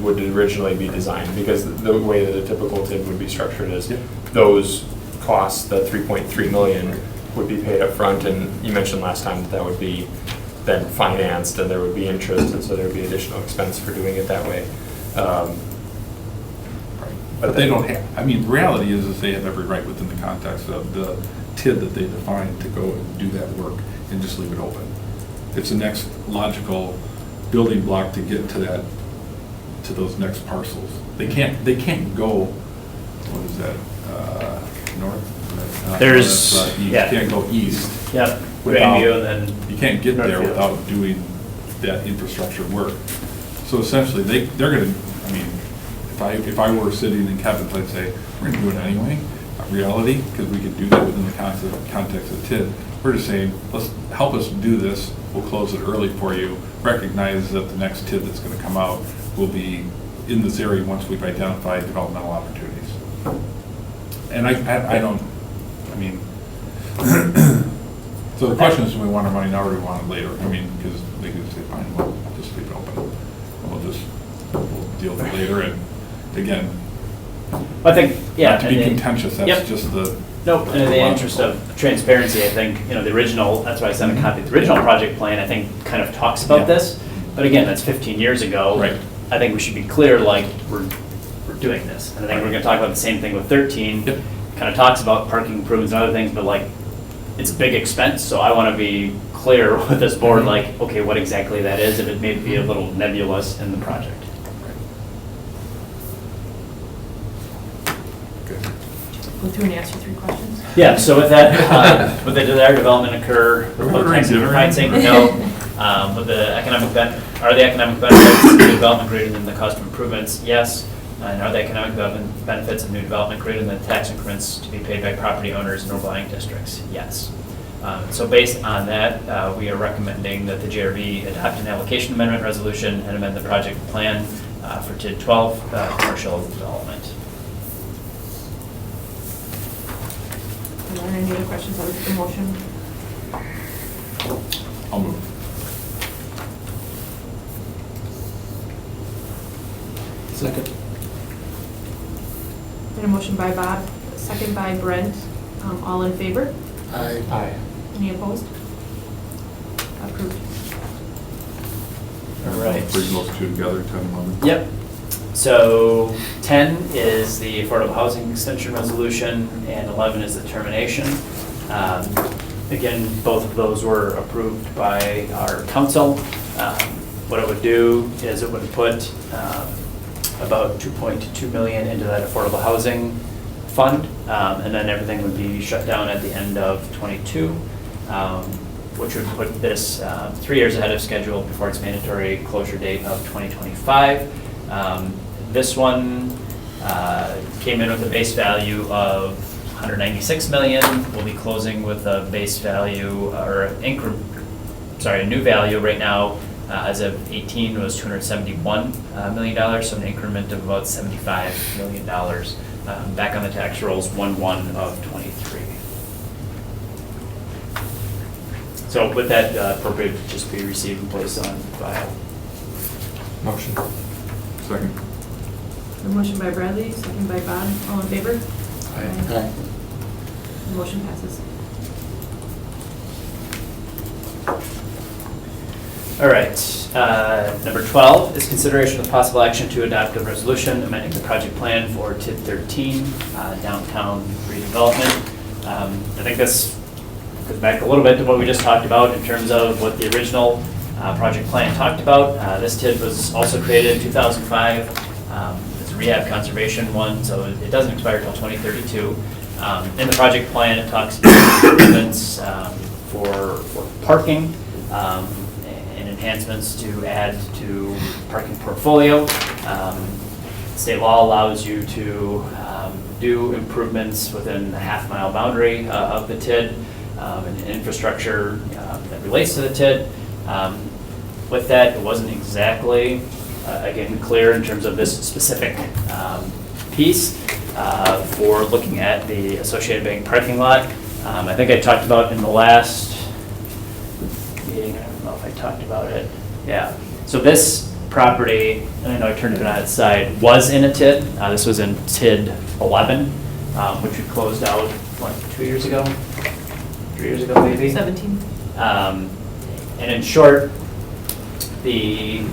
would originally be designed, because the way that a typical TID would be structured is those costs, the 3.3 million, would be paid up front, and you mentioned last time that would be then financed and there would be interest, and so there would be additional expense for doing it that way. But they don't have, the reality is they have every right within the context of the TID that they defined to go and do that work and just leave it open. It's the next logical building block to get to those next parcels. They can't go, what is that, north? There's, east. You can't go east. Yep, without- Grandview, and then. You can't get there Northfield. without doing that infrastructure work. So essentially, they're gonna, if I were sitting in Kevin's, I'd say, we're gonna do it anyway. Reality, because we could do that within the context of TID. We're just saying, let's help us do this. We'll close it early for you. Recognize that the next TID that's gonna come out will be in this area once we've identified developmental opportunities. And I don't, so the question is, do we want our money now or do we want it later? Because they could say, fine, we'll just leave it open. We'll deal with it later. And again, I think, not to be contentious, that's just the. Nope, and in the interest of transparency, I think, the original, that's why I sent a copy of the original project plan, I think kind of talks about this. But again, that's 15 years ago. Right. I think we should be clear, we're doing this. And I think we're gonna talk about the same thing with 13. Yep. Kind of talks about parking improvements and other things, but it's a big expense, so I want to be clear with this board, okay, what exactly that is, if it may be a little nebulous in the project. Go through and answer 3 questions. Yeah, so with that, would the desired development occur with low tax financing? No. Are the economic benefits of new development greater than the cost of improvements? Yes. And are the economic benefits of new development greater than the tax increments to be paid by property owners in overlying districts? Yes. So based on that, we are recommending that the JRB adopt an allocation amendment resolution and amend the project plan for TID 12, commercial development. Are there any other questions on the motion? I'll move. Second. And a motion by Bob, second by Brent. All in favor? Aye. Aye. Any opposed? Approved. All right. Bring those two together, 10, 11. Yep. So 10 is the affordable housing extension resolution, and 11 is the termination. Again, both of those were approved by our council. What it would do is it would put about $2.2 million into that affordable housing fund, and then everything would be shut down at the end of '22, which would put this 3 years ahead of schedule before its mandatory closure date of 2025. This one came in with a base value of $196 million. We'll be closing with a base value, or a new value right now as of 18 was $271 million, so an increment of about $75 million. Back on the tax rolls 1/1 of '23. So with that, appropriate just be received and placed on file. Motion. Second. A motion by Bradley, second by Bob. All in favor? Aye. The motion passes. All right, number 12 is consideration of possible action to adopt a resolution amending the project plan for TID 13, downtown redevelopment. I think this goes back a little bit to what we just talked about in terms of what the original project plan talked about. This TID was also created in 2005. It's a rehab conservation one, so it doesn't expire until 2032. In the project plan, it talks about improvements for parking, and enhancements to add to parking portfolio. State law allows you to do improvements within the half-mile boundary of the TID, and infrastructure that relates to the TID. With that, it wasn't exactly, again, clear in terms of this specific piece for looking at the Associated Bank parking lot. I think I talked about in the last meeting, I don't know if I talked about it. Yeah. So this property, and I know I turned it on its side, was in a TID. This was in TID 11, which we closed out, what, 2 years ago? 3 years ago, maybe? 17. And in short, the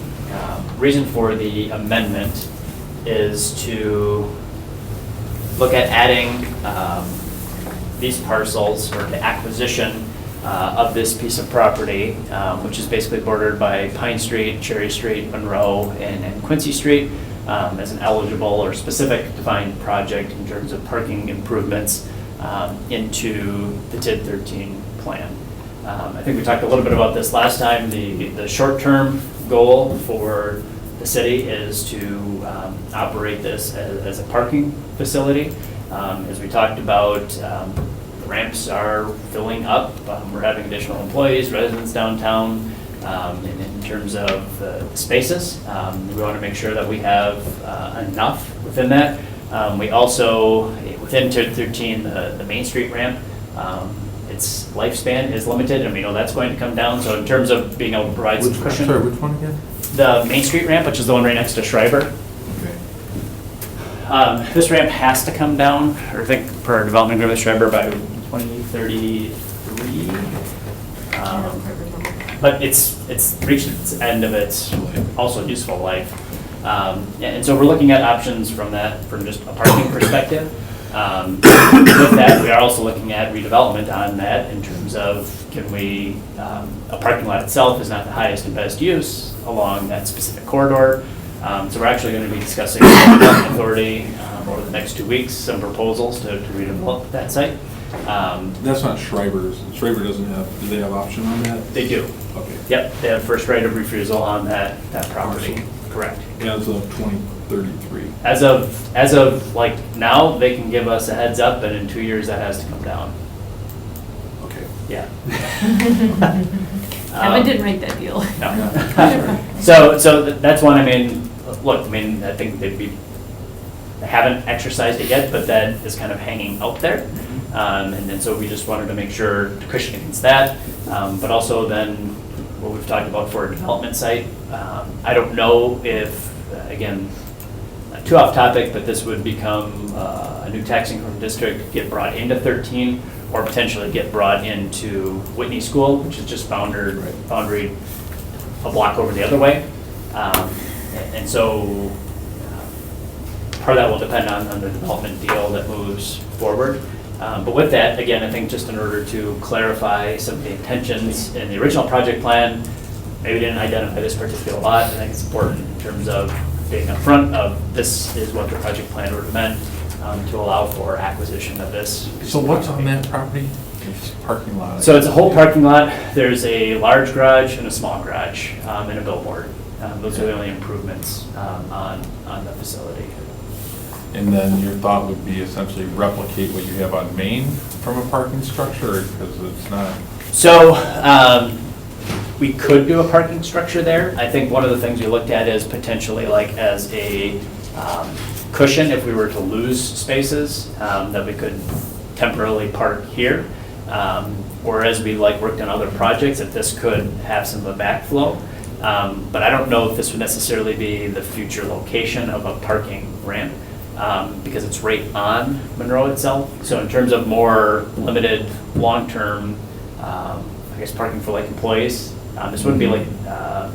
reason for the amendment is to look at adding these parcels, or the acquisition of this piece of property, which is basically bordered by Pine Street, Cherry Street, Monroe, and Quincy Street, as an eligible or specific defined project in terms of parking improvements into the TID 13 plan. I think we talked a little bit about this last time. The short-term goal for the city is to operate this as a parking facility. As we talked about, the ramps are filling up. We're having additional employees, residents downtown. In terms of the spaces, we want to make sure that we have enough within that. We also, within TID 13, the Main Street ramp, its lifespan is limited, and we know that's going to come down. So in terms of being able to provide some cushion. Sorry, which one again? The Main Street ramp, which is the one right next to Schreiber. Okay. This ramp has to come down, or I think per our development agreement with Schreiber, by 2033. But it's reached its end of its also useful life. And so we're looking at options from just a parking perspective. With that, we are also looking at redevelopment on that in terms of a parking lot itself is not the highest and best use along that specific corridor. So we're actually going to be discussing with the Development Authority over the next 2 weeks, some proposals to redevelop that site. That's not Schreiber's. Schreiber doesn't have, do they have option on that? They do. Okay. Yep, they have first right of refusal on that property. Parcel. Correct. As of 2033. As of like now, they can give us a heads up, and in 2 years that has to come down. Okay. Yeah. Kevin didn't write that deal. No. So that's one, I mean, look, I mean, I think they haven't exercised it yet, but that is kind of hanging out there. And then so we just wanted to make sure to cushion against that. But also then what we've talked about for a development site. I don't know if, again, not too off topic, but this would become a new tax increment district, get brought into 13, or potentially get brought into Whitney School, which is just boundary a block over the other way. And so part of that will depend on the development deal that moves forward. But with that, again, I think just in order to clarify some of the intentions in the original project plan, maybe we didn't identify this particular lot. I think it's important in terms of being upfront of this is what the project plan would have meant to allow for acquisition of this. So what's on that property? It's parking lot. So it's a whole parking lot. There's a large garage and a small garage and a billboard. Those are the only improvements on the facility. And then your thought would be essentially replicate what you have on Main from a parking structure, because it's not. So we could do a parking structure there. I think one of the things we looked at is potentially like as a cushion if we were to lose spaces that we could temporarily park here. Or as we worked on other projects, if this could have some of the backflow. But I don't know if this would necessarily be the future location of a parking ramp. Because it's right on Monroe itself. So in terms of more limited, long-term, I guess parking for employees, this wouldn't be like a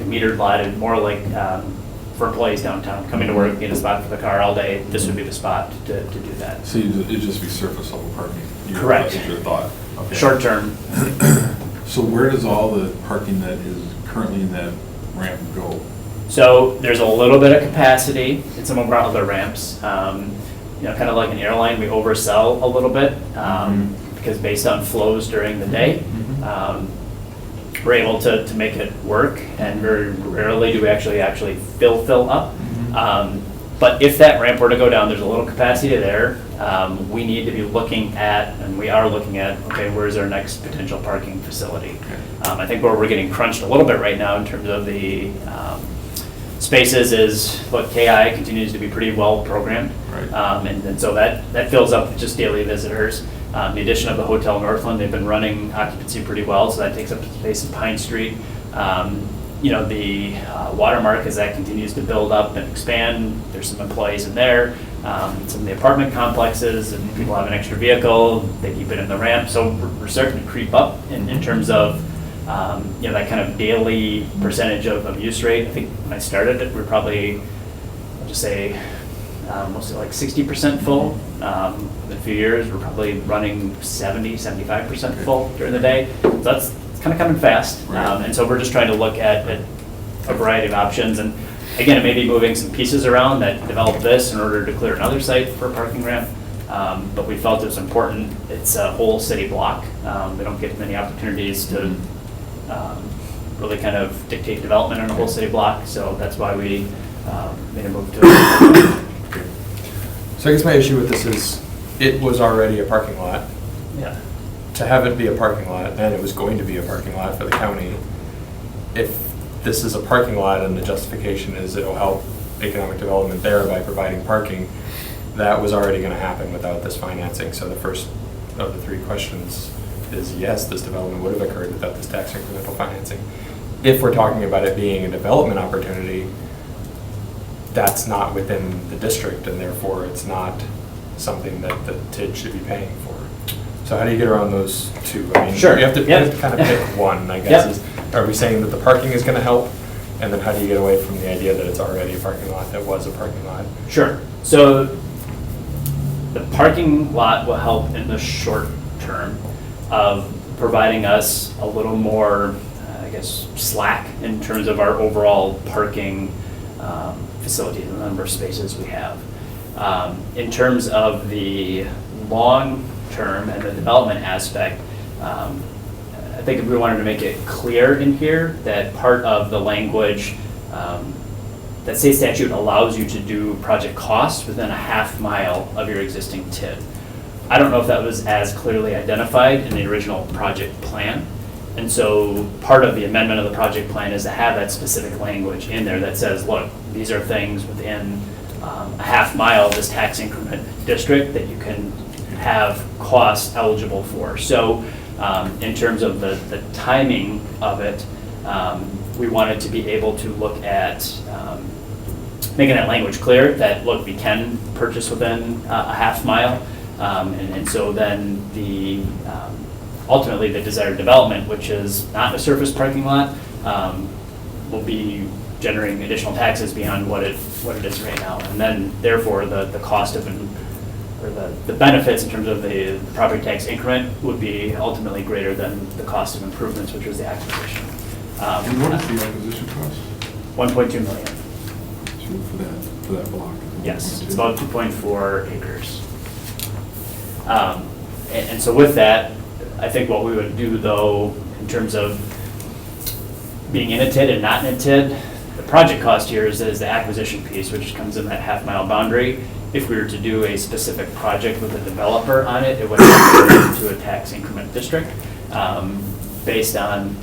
metered lot, and more like for employees downtown, coming to work, get a spot for the car all day, this would be the spot to do that. So it'd just be surface level parking? Correct. That's your thought? Okay. Short term. So where does all the parking that is currently in that ramp go? So there's a little bit of capacity in some of our other ramps. Kind of like an airline, we oversell a little bit because based on flows during the day, we're able to make it work, and very rarely do we actually fill up. But if that ramp were to go down, there's a little capacity there. We need to be looking at, and we are looking at, okay, where's our next potential parking facility? I think where we're getting crunched a little bit right now in terms of the spaces is, look, KI continues to be pretty well programmed. Right. And so that fills up with just daily visitors. The addition of the Hotel Northland, they've been running occupancy pretty well, so that takes up space in Pine Street. The Watermark, as that continues to build up and expand, there's some employees in there. Some of the apartment complexes, and people have an extra vehicle, they keep it in the ramp. So we're starting to creep up in terms of that kind of daily percentage of use rate. I think when I started it, we're probably, I'll just say, mostly 60% full. In a few years, we're probably running 75% full during the day. So that's kind of coming fast. Right. And so we're just trying to look at a variety of options. And again, it may be moving some pieces around that develop this in order to clear another site for a parking ramp. But we felt it was important. It's a whole city block. We don't get many opportunities to really kind of dictate development in a whole city block. So that's why we made a move to it. So I guess my issue with this is, it was already a parking lot. Yeah. To have it be a parking lot, and it was going to be a parking lot for the county, if this is a parking lot and the justification is it'll help economic development there by providing parking, that was already going to happen without this financing. So the first of the three questions is, yes, this development would have occurred without this tax incremental financing. If we're talking about it being a development opportunity, that's not within the district, and therefore it's not something that the TID should be paying for. So how do you get around those two? I mean, Sure. You have to kind of pick one, I guess. Yep. Are we saying that the parking is going to help? And then how do you get away from the idea that it's already a parking lot that was a parking lot? Sure. So the parking lot will help in the short term of providing us a little more, slack in terms of our overall parking facility, the number of spaces we have. In terms of the long term and the development aspect, I think if we wanted to make it clear in here that part of the language, that state statute allows you to do project costs within a half mile of your existing TID. I don't know if that was as clearly identified in the original project plan. And so part of the amendment of the project plan is to have that specific language in there that says, look, these are things within a half mile of this tax increment district that you can have costs eligible for. So in terms of the timing of it, we wanted to be able to look at making that language clear that, look, we can purchase within a half mile. And so then ultimately the desired development, which is not a surface parking lot, will be generating additional taxes beyond what it is right now. And then therefore the cost of, or the benefits in terms of the property tax increment would be ultimately greater than the cost of improvements, which was the acquisition. And what is the acquisition cost? 1.2 million. For that block? Yes, it's about 2.4 acres. And so with that, I think what we would do though, in terms of being in a TID and not in a TID, the project cost here is the acquisition piece, which comes in that half mile boundary. If we were to do a specific project with a developer on it, it would have to go into a tax increment district. Based on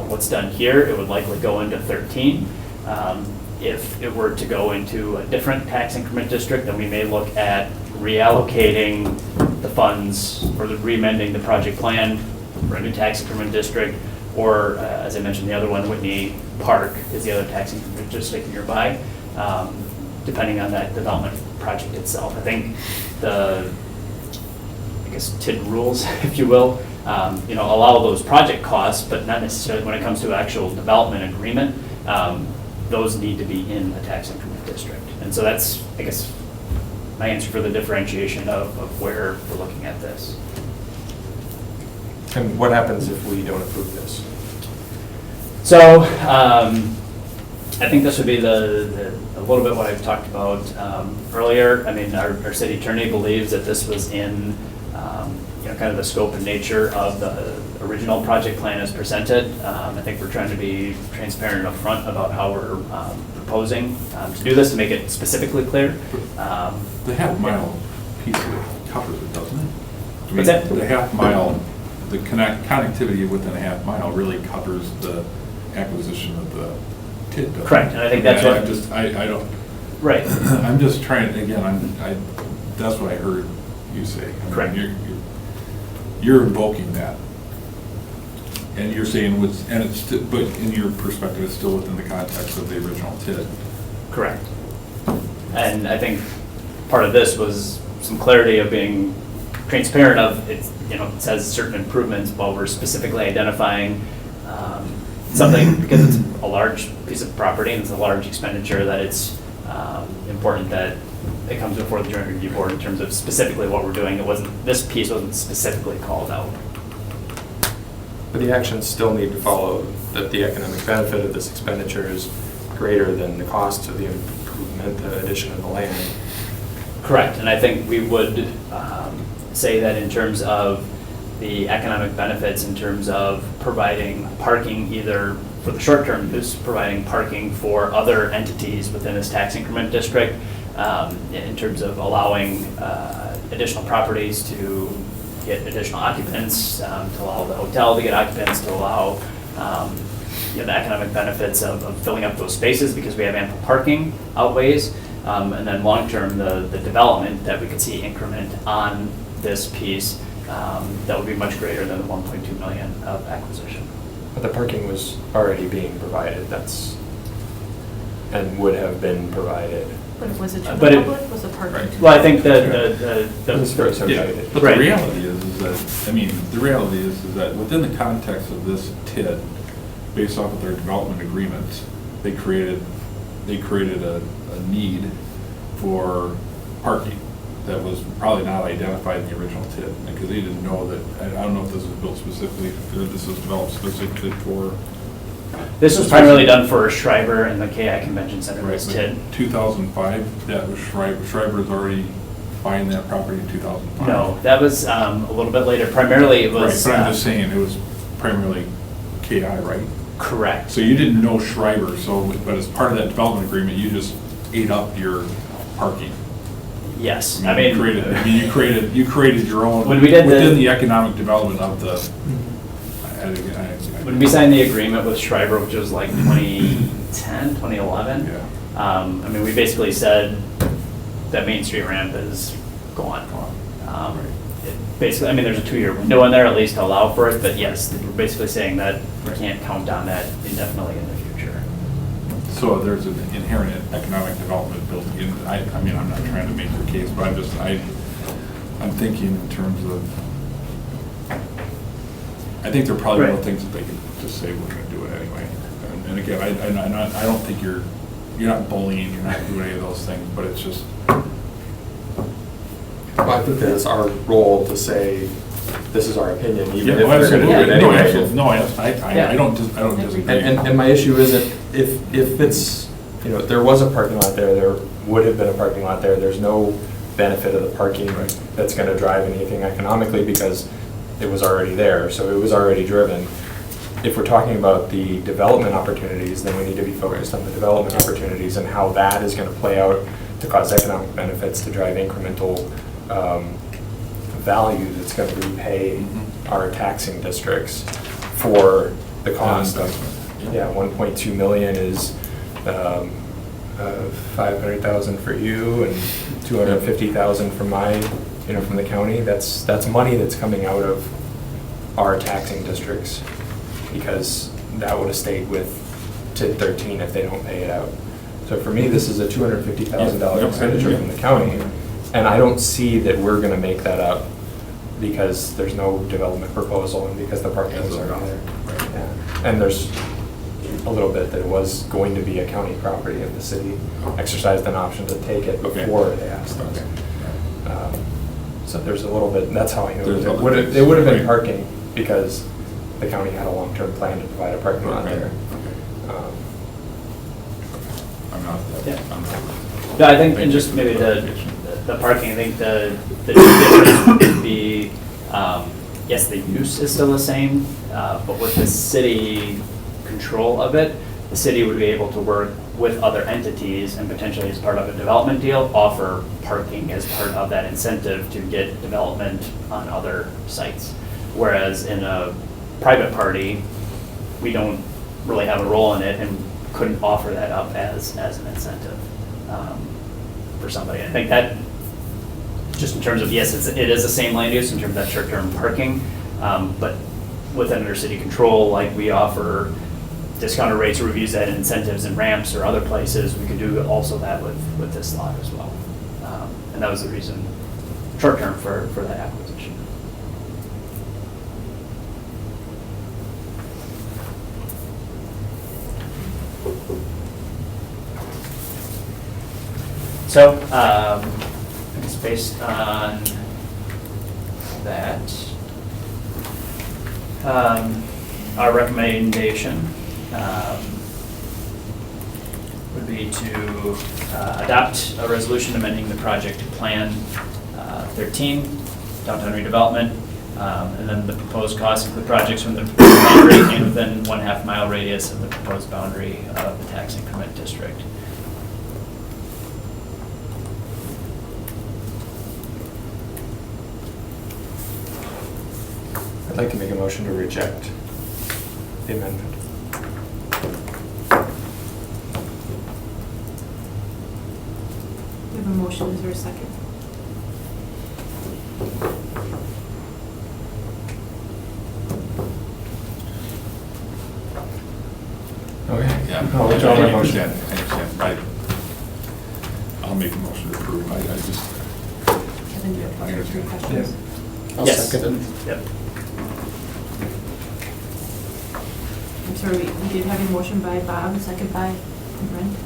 what's done here, it would likely go into 13. If it were to go into a different tax increment district, then we may look at reallocating the funds or re-amending the project plan for a new tax increment district, or as I mentioned, the other one, Whitney Park is the other tax increment district nearby, depending on that development project itself. I think TID rules, if you will, allow those project costs, but not necessarily when it comes to actual development agreement. Those need to be in the tax increment district. And so that's, I guess, my answer for the differentiation of where we're looking at this. And what happens if we don't approve this? So I think this would be a little bit what I've talked about earlier. I mean, our city attorney believes that this was in kind of the scope and nature of the original project plan as presented. I think we're trying to be transparent up front about how we're proposing to do this, to make it specifically clear. The half mile piece of it covers it, doesn't it? What's that? The half mile, the connectivity within a half mile really covers the acquisition of the TID, doesn't it? Correct, and I think that's what... I don't... Right. I'm just trying, again, that's what I heard you say. I mean, Correct. You're invoking that. And you're saying, but in your perspective, it's still within the context of the original TID. Correct. And I think part of this was some clarity of being transparent of, it says certain improvements while we're specifically identifying something, because it's a large piece of property and it's a large expenditure, that it's important that it comes before the joint review board in terms of specifically what we're doing. This piece wasn't specifically called out. But the actions still need to follow that the economic benefit of this expenditure is greater than the cost of the improvement, the addition of the land. Correct, and I think we would say that in terms of the economic benefits, in terms of providing parking either for the short term use, providing parking for other entities within this tax increment district, in terms of allowing additional properties to get additional occupants, to allow the hotel to get occupants, to allow the economic benefits of filling up those spaces because we have ample parking outweighs, and then long-term the development that we could see increment on this piece that would be much greater than the 1.2 million of acquisition. But the parking was already being provided, and would have been provided. But was it to the But it- public? Was it parking? Right. Well, I think the It's very Yeah, associated. but Right. the reality is that within the context of this TID, based off of their development agreements, they created a need for parking that was probably not identified in the original TID, because they didn't know that, I don't know if this was built specifically, or this was developed specifically for. This was primarily done for Schreiber and the KI Convention Center, Right, this but TID. 2005, that was Schreiber's already buying that property in 2005. No, that was a little bit later. Primarily it Right, was. but I'm just saying, it was primarily KI, right? Correct. So you didn't know Schreiber, but as part of that development agreement, you just ate up your parking. Yes, You created your own, When we did within the economic development of the. when we signed the agreement with Schreiber, which was like 2010, 2011, Yeah. I mean, we basically said that Main Street ramp is gone. Basically, I mean, there's a 2-year window in there at least to allow for it, but yes, we're basically saying that we can't count on that indefinitely in the future. So there's an inherent economic development built in, I mean, I'm not trying to make your case, but I'm thinking in terms of, I think there are probably more Right. things that they could just say, we're gonna do it anyway. And again, I don't think you're not bullying, you're not doing any of those things, but it's just, Well, I think that it's our role to say, this is our opinion, even if no, they're gonna do it absolutely. anyway. No, I don't disagree. And my issue isn't, if it's, you know, there was a parking lot there would have been a parking lot there, there's no benefit of the parking Right. that's gonna drive anything economically because it was already there, so it was already driven. If we're talking about the development opportunities, then we need to be focused on the development opportunities and how that is gonna play out to cause economic benefits, to drive incremental value that's gonna repay Mhm. our taxing districts for the cost of, investment. yeah, 1.2 million is 500,000 for you and 250,000 from from the county. That's money that's coming out of our taxing districts, because that would have stayed with TID 13 if they don't pay it out. So for me, this is a $250,000 Yeah. expenditure from the county, and I don't see that we're gonna make that up because there's no development proposal and because the parking is already there. Right. Yeah. And there's a little bit that it was going to be a county property, and the city exercised an option to take it Okay. before they asked us. Okay. So there's a little bit, that's how I knew There's it other would have, things. it would have been Right. parking because the county had a long-term plan to provide a parking lot Okay. there. Okay. Um, I'm not, Yeah. I'm not. No, I think, and just maybe the parking, I think the difference would be, yes, the use is still the same, but with the city control of it, the city would be able to work with other entities and potentially as part of a development deal, offer parking as part of that incentive to get development on other sites. Whereas in a private party, we don't really have a role in it and couldn't offer that up as an incentive for somebody. I think that, just in terms of, yes, it is the same land use in terms of that short-term parking, but within under city control, like we offer discounted rates or reviews that incentives and ramps or other places, we could do also that with this lot as well. And that was the reason, short-term, for that acquisition. So, I guess based on that, our recommendation would be to adopt a resolution amending the project plan 13, downtown redevelopment, and then the proposed costs include projects from the proposed boundary and within 1/2 mile radius of the proposed boundary of the tax increment district. I'd like to make a motion to reject the amendment. We have a motion, is there a second? Okay. Yeah. I'll withdraw my I motion. understand. I'll make a motion to approve. I just, Kevin, do you have I understand. questions? I'll Yes. second it. Yep. I'm sorry, we did have a motion by Bob, a second by Brent.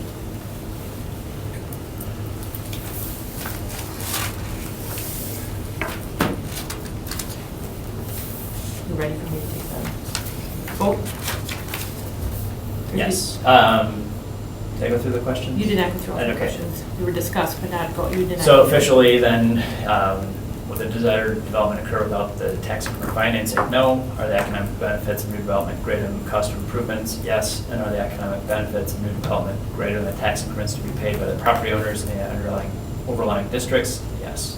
You ready for me to take that vote? Yes. Did I go through the questions? You did not go through all the Okay. questions. They were discussed, but not go, you did not. So officially then, would the desired development occur without the tax increment financing? No. Are the economic benefits of new development greater than the cost of improvements? Yes. And are the economic benefits of new development greater than the tax increments to be paid by the property owners in the overlying districts? pass.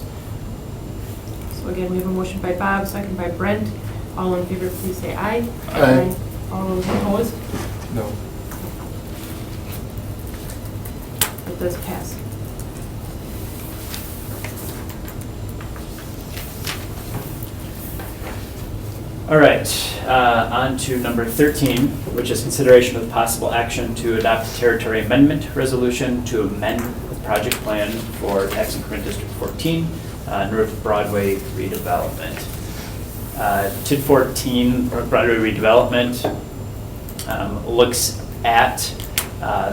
So again, we have a motion by Bob, second by Brent. All in favor, please say aye. Aye. All those opposed? No. It does pass. All right, on to number 13, which is consideration with possible action to adopt a territory amendment resolution to amend the project plan for tax increment District 14, North Broadway redevelopment. TID 14, North Broadway redevelopment, looks at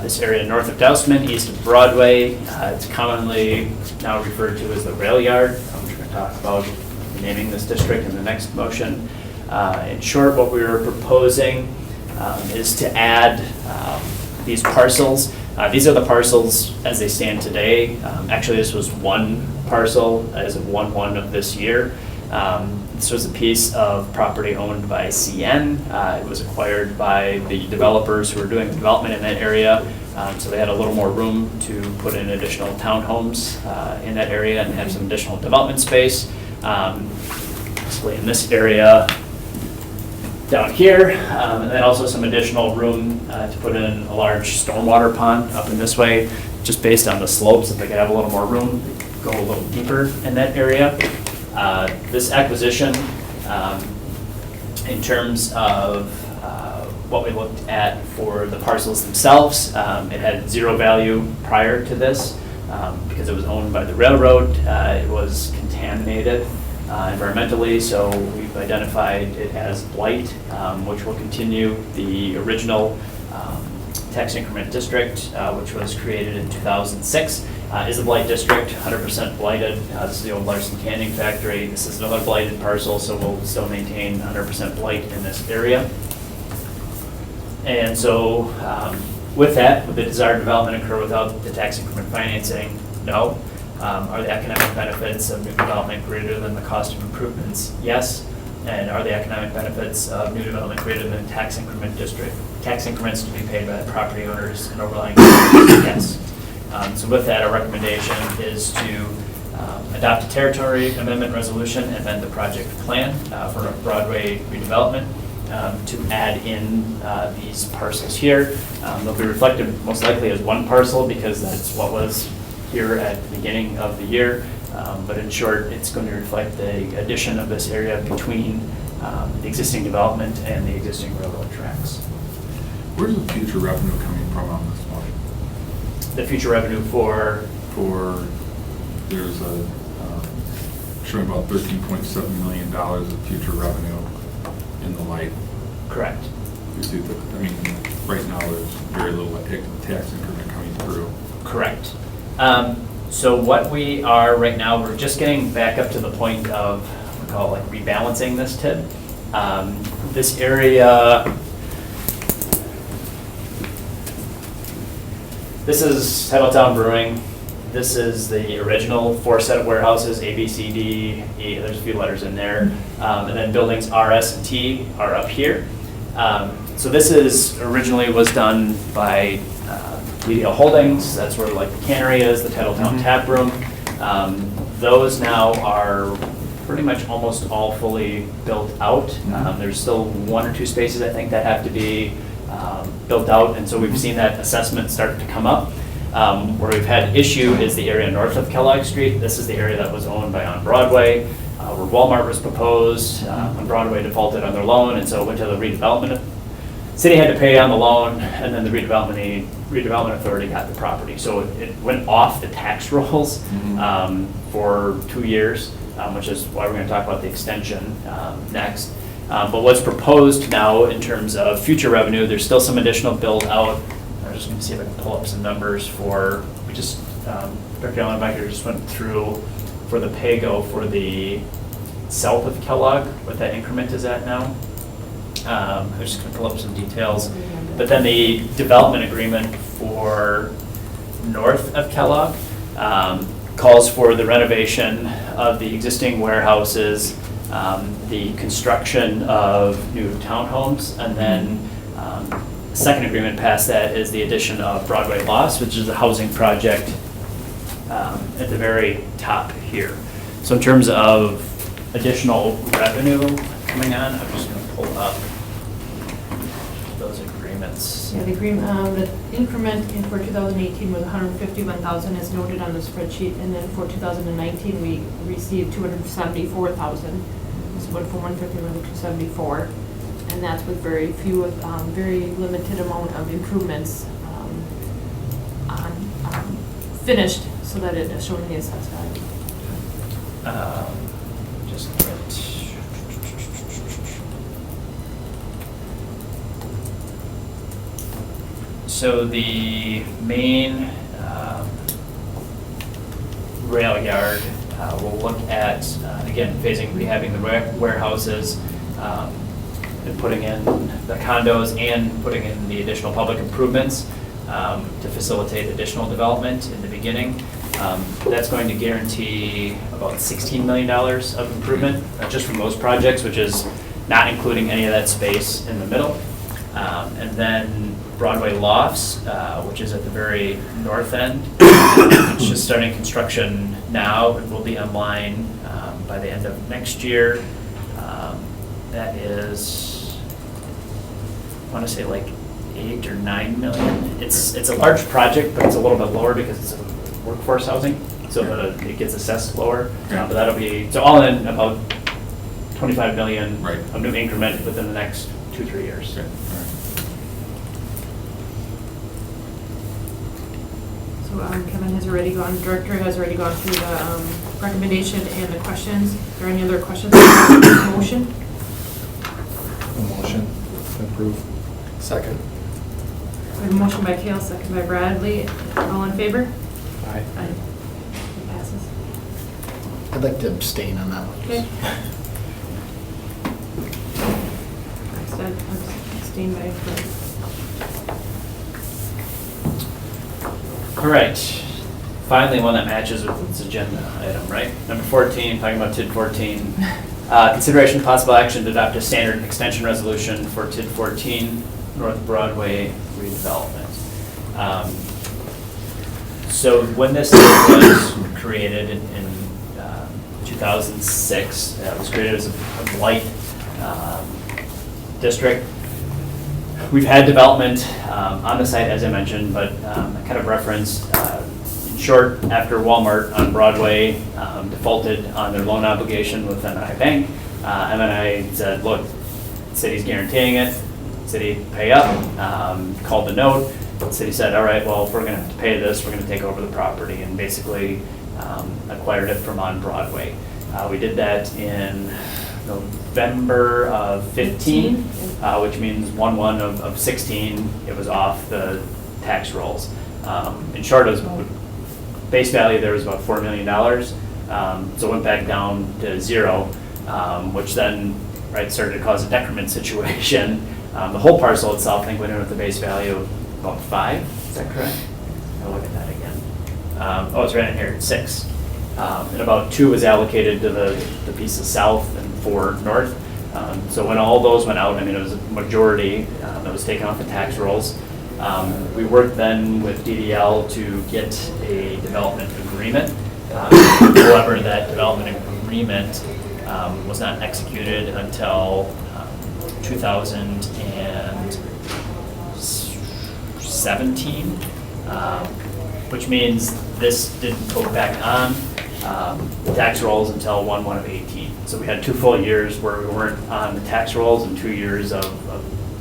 this area north of Dousman, east of Broadway. It's commonly now referred to as the rail yard. We're going to talk about naming this district in the next motion. In short, what we were proposing is to add these parcels. These are the parcels as they stand today. Actually, this was one parcel as of 1/1 of this year. This was a piece of property owned by CN. It was acquired by the developers who were doing the development in that area. So they had a little more room to put in additional townhomes in that area and have some additional development space. Basically in this area down here, and then also some additional room to put in a large stormwater pond up in this way, just based on the slopes. If they could have a little more room, go a little deeper in that area. This acquisition, in terms of what we looked at for the parcels themselves, it had zero value prior to this because it was owned by the railroad. It was contaminated environmentally, so we've identified it as blight, which will continue the original tax increment district, which was created in 2006. Is a blight district, 100% blighted. This is the old Larson Canning factory. This is another blighted parcel, so we'll still maintain 100% blight in this area. And so with that, would the desired development occur without the tax increment financing? No. Are the economic benefits of new development greater than the cost of improvements? Yes. And are the economic benefits of new development greater than tax increment district, tax increments to be paid by the property owners and overlying? Yes. So with that, our recommendation is to adopt a territory amendment resolution and amend the project plan for a Broadway redevelopment to add in these parcels here. They'll be reflected most likely as one parcel because that's what was here at the beginning of the year. But in short, it's going to reflect the addition of this area between the existing development and the existing railroad tracks. Where's the future revenue coming from on this one? The future revenue for there's a, showing about $13.7 million of future revenue in the light. correct. You see, I mean, right now there's very little tax increment coming through. Correct. So what we are right now, we're just getting back up to the point of, we call it like rebalancing this TID. This area, this is Titletown Brewing. This is the original 4 set of warehouses, A, B, C, D, E, there's a few letters in there. And then buildings R, S, and T are up here. So this is originally was done by DDL Holdings. That's where like the cannery is, the Titletown Tap Room. Those now are pretty much almost all fully built out. There's still 1 or 2 spaces I think that have to be built out, and so we've seen that assessment start to come up. Where we've had issue is the area north of Kellogg Street. This is the area that was owned by On Broadway, where Walmart was proposed. On Broadway defaulted on their loan, and so it went to the redevelopment. City had to pay on the loan, and then the redevelopment authority got the property. So it went off the tax rolls for 2 years, which is why we're going to talk about the extension next. But what's proposed now in terms of future revenue, there's still some additional build out. I'm just going to see if I can pull up some numbers for, we just, Dr. Allenbecker just went through for the PAYGO for the south of Kellogg, what that increment is at now. I'm just going to pull up some details. But then the development agreement for north of Kellogg calls for the renovation of the existing warehouses, the construction of new townhomes, and then the second agreement past that is the addition of Broadway Loss, which is a housing project at the very top here. So in terms of additional revenue coming on, I'm just gonna pull up those agreements. Yeah, the agreement, the increment for 2018 was 151,000 as noted on the spreadsheet, and then for 2019, we received 274,000. So went from 151 to 274, and that's with very few, very limited amount of improvements finished, so that it is showing the assessed value. Just get. So the main rail yard, we'll look at, again, rehabbing the warehouses, and putting in the condos and putting in the additional public improvements to facilitate additional development in the beginning. That's going to guarantee about $16 million of improvement, just from those projects, which is not including any of that space in the middle. And then Broadway Lofts, which is at the very north end, which is starting construction now and will be online by the end of next year. That is, I want to say like 8 or 9 million. It's a large project, but it's a little bit lower because it's workforce housing, so it gets assessed lower. But that'll be, so all in about 25 million of new increment within the next 2-3 years. So Kevin has already gone, Director has already gone through the recommendation and the questions. Are there any other questions? Motion? A motion to approve. Second. We have a motion by Kale, second by Bradley. All in favor? Aye. Aye. It passes. I'd like to abstain on that one. Okay. I said abstain by Fred. All right, finally one that matches with this agenda item, right? Number 14, talking about TID 14. Consideration of possible action to adopt a standard extension resolution for TID 14 North Broadway redevelopment. So when this was created in 2006, it was created as a blight district. We've had development on the site, as I mentioned, but I kind of referenced, in short, after Walmart on Broadway defaulted on their loan obligation with MNI Bank, MNI said, look, the city's guaranteeing it, city pay up, called the note. The city said, all right, well, if we're going to have to pay this, we're going to take over the property, and basically acquired it from on Broadway. We did that in November of 15, which means 1/1 of 16, it was off the tax rolls. In short, it was about, base value there was about $4 million, so it went back down to 0, which then started to cause a decrement situation. The whole parcel itself, I think, went in with the base value of about 5, is that correct? I'll look at that again. Oh, it's right in here, 6. And about 2 was allocated to the piece of south and 4 north. So when all those went out, I mean, it was a majority that was taken off the tax rolls. We worked then with DDL to get a development agreement. However, that development agreement was not executed until 2017, which means this didn't go back on tax rolls until 1/1 of 18. So we had 2 full years where we weren't on the tax rolls and 2 years of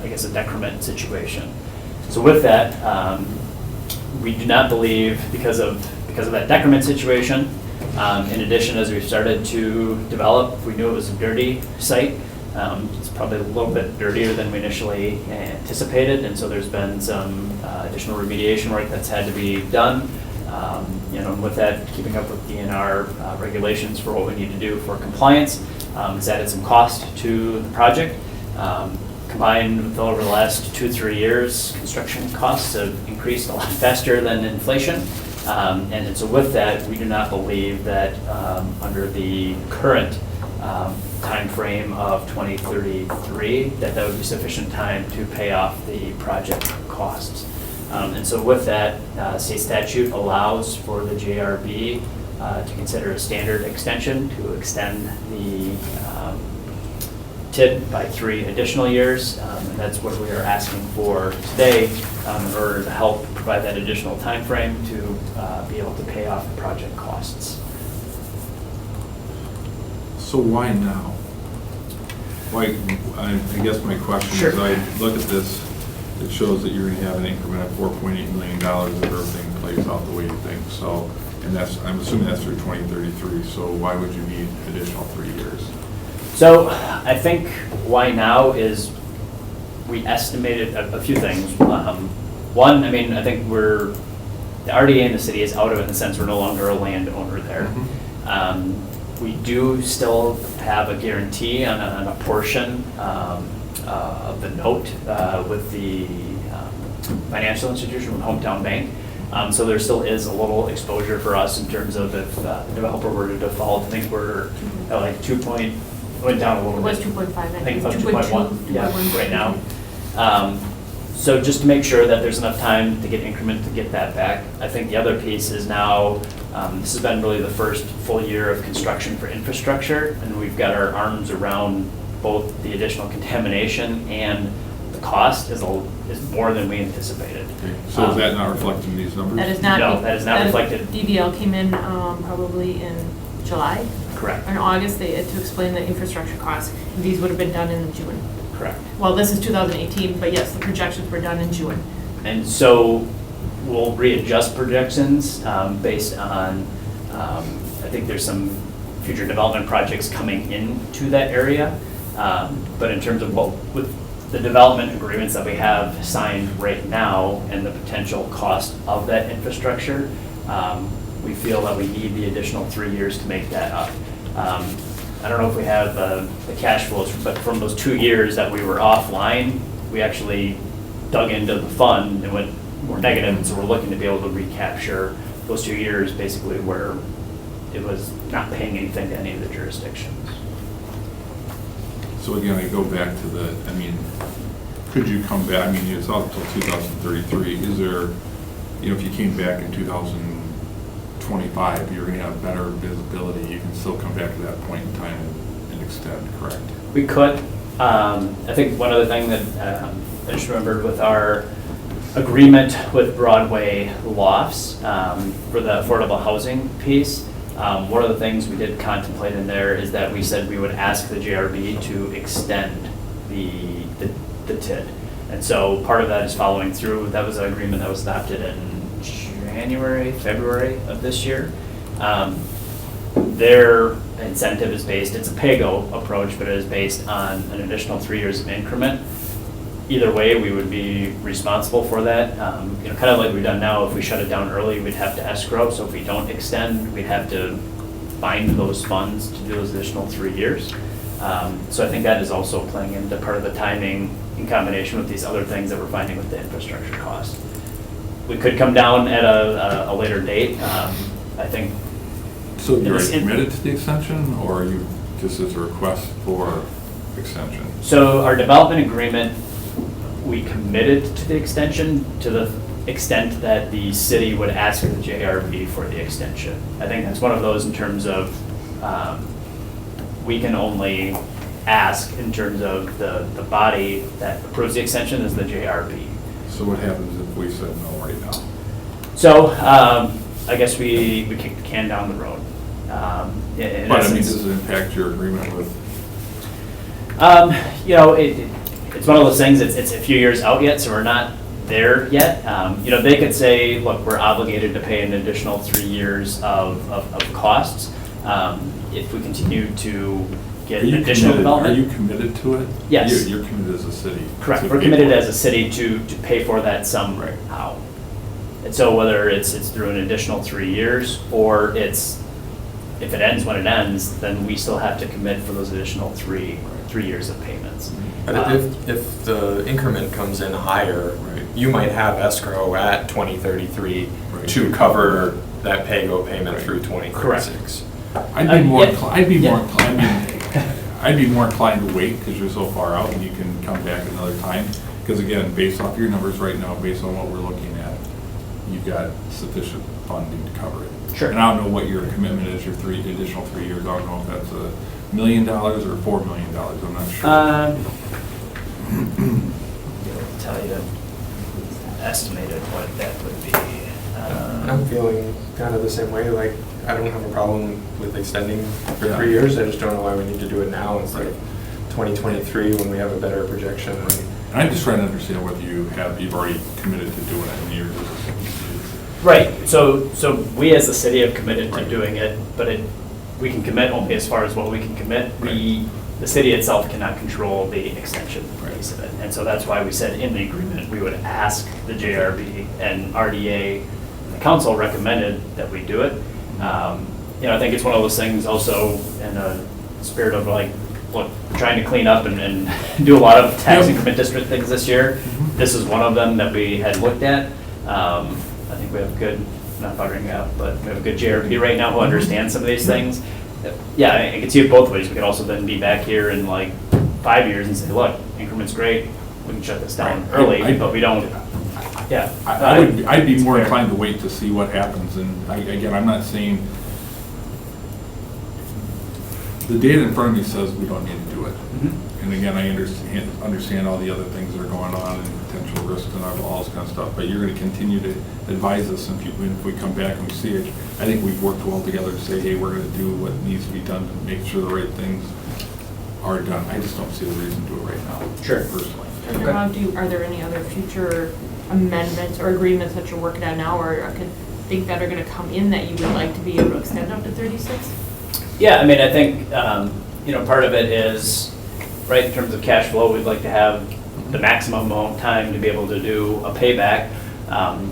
I guess, a decrement situation. So with that, we do not believe, because of that decrement situation, in addition, as we started to develop, we knew it was a dirty site. It's probably a little bit dirtier than we initially anticipated, and so there's been some additional remediation work that's had to be done. And with that, keeping up with DNR regulations for what we need to do for compliance, it's added some cost to the project. Combined with over the last 2-3 years, construction costs have increased a lot faster than inflation. And so with that, we do not believe that under the current time frame of 2033, that would be sufficient time to pay off the project costs. And so with that, state statute allows for the JRB to consider a standard extension to extend the TID by 3 additional years. And that's what we are asking for today in order to help provide that additional time frame to be able to pay off the project costs. So why now? Why, I guess my question Sure. is, I look at this, it shows that you're gonna have an increment of $4.8 million if everything plays out the way you think, so, and that's, I'm assuming that's through 2033, so why would you need additional 3 years? So I think why now is we estimated a few things. One, I mean, I think the RDA in the city is out of it in the sense we're no longer a landowner there. We do still have a guarantee on a portion of the note with the financial institution, with Hometown Bank. So there still is a little exposure for us in terms of if the developer were to default. I think we're at like went down a little It was bit. 2.5, I I think think. it's about 2.2, 2.1, yeah, 2.1. right now. So just to make sure that there's enough time to get increment to get that back. I think the other piece is now, this has been really the first full year of construction for infrastructure, and we've got our arms around both the additional contamination and the cost is more than we anticipated. Okay. So is that not reflected in these numbers? That is not. No, that is not reflected. DVL came in probably in July Correct, or in August, to explain the infrastructure costs. These would have been done in June. correct. Well, this is 2018, but yes, the projections were done in June. And so we'll readjust projections based on, I think there's some future development projects coming into that area. But in terms of with the development agreements that we have signed right now and the potential cost of that infrastructure, we feel that we need the additional 3 years to make that up. I don't know if we have the cash flows, but from those 2 years that we were offline, we actually dug into the fund and went more negative, and so we're looking to be able to recapture those 2 years basically where it was not paying anything to any of the jurisdictions. So again, I go back to I mean, could you come back, I mean, it's out until 2033, is there, if you came back in 2025, you're gonna have better visibility, you can still come back to that point in time and extend, correct? We could. I think one other thing that I just remembered with our agreement with Broadway Lofts for the affordable housing piece, one of the things we did contemplate in there is that we said we would ask the JRB to extend the TID. And so part of that is following through. That was an agreement that was adopted in February of this year. Their incentive is based, it's a PAYGO approach, but it is based on an additional 3 years of increment. Either way, we would be responsible for that. Kind of like we've done now, if we shut it down early, we'd have to escrow. So if we don't extend, we'd have to find those funds to do those additional 3 years. So I think that is also playing into part of the timing in combination with these other things that we're finding with the infrastructure cost. We could come down at a later date. I think. So you're committed to the extension, or are you just as a request for extension? So our development agreement, we committed to the extension to the extent that the city would ask the JRB for the extension. I think that's one of those in terms of we can only ask in terms of the body that approves the extension is the JRB. So what happens if we said no right now? So I guess we kick the can down the road. In But I mean, essence, does it impact your agreement with? It's one of those things, it's a few years out yet, so we're not there yet. They could say, look, we're obligated to pay an additional 3 years of costs. If we continue to get additional development. Are you committed to it? Yes. You're committed as a city? Correct, to we're pay committed for it. as a city to pay for that sum right now. And so whether it's through an additional 3 years, or if it ends when it ends, then we still have to commit for those additional three years of payments. But if the increment comes in higher, Right. you might have escrow at 2033 Right. to cover that pay-go payment Right. through 2036. I'd be more yeah, inclined, I'd be more inclined to wait because you're so far out and you can come back another time. Because again, based off your numbers right now, based on what we're looking at, you've got sufficient funding to cover it. Sure. And I don't know what your commitment is, your additional 3 years. I don't know if that's $1 million or $4 million. I'm not sure. Tell you estimated what that would be. I'm feeling kind of the same way, like, I don't have a problem with extending for Yeah. 3 years, I just don't know why we need to do it now instead of 2023 when we have a better projection. And I'm just trying to understand whether you've already committed to doing it in years. Right, so we as the city have committed to doing it, but we can commit only as far as what we can commit. The city itself cannot control the extension piece of it. And so that's why we said in the agreement, we would ask the JRB and RDA, and the council recommended that we do it. I think it's one of those things also in a spirit of like, look, we're trying to clean up and do a lot of tax increment district things this year. This is one of them that we had looked at. I think we have a good, not buttering up, but we have a good JRB right now who understands some of these things. Yeah, I can see it both ways. We could also then be back here in like 5 years and say, look, increment's great, we can shut this down early, but we don't, yeah. I'd be more fair. inclined to wait to see what happens, and again, I'm not saying, the data in front of me says we don't need to do it. And again, I understand all the other things that are going on and potential risks and all this kind of stuff, but you're gonna continue to advise us, and if we come back and we see it, I think we've worked well together to say, hey, we're gonna do what needs to be done to make sure the right things are done. I just don't see the reason to do it right now. Sure. Personally. Dr. Rob, are there any other future amendments or agreements that you're working on now or could think that are gonna come in that you would like to be able to extend up to 36? Yeah, I mean, I think, part of it is, right, in terms of cash flow, we'd like to have the maximum amount of time to be able to do a payback.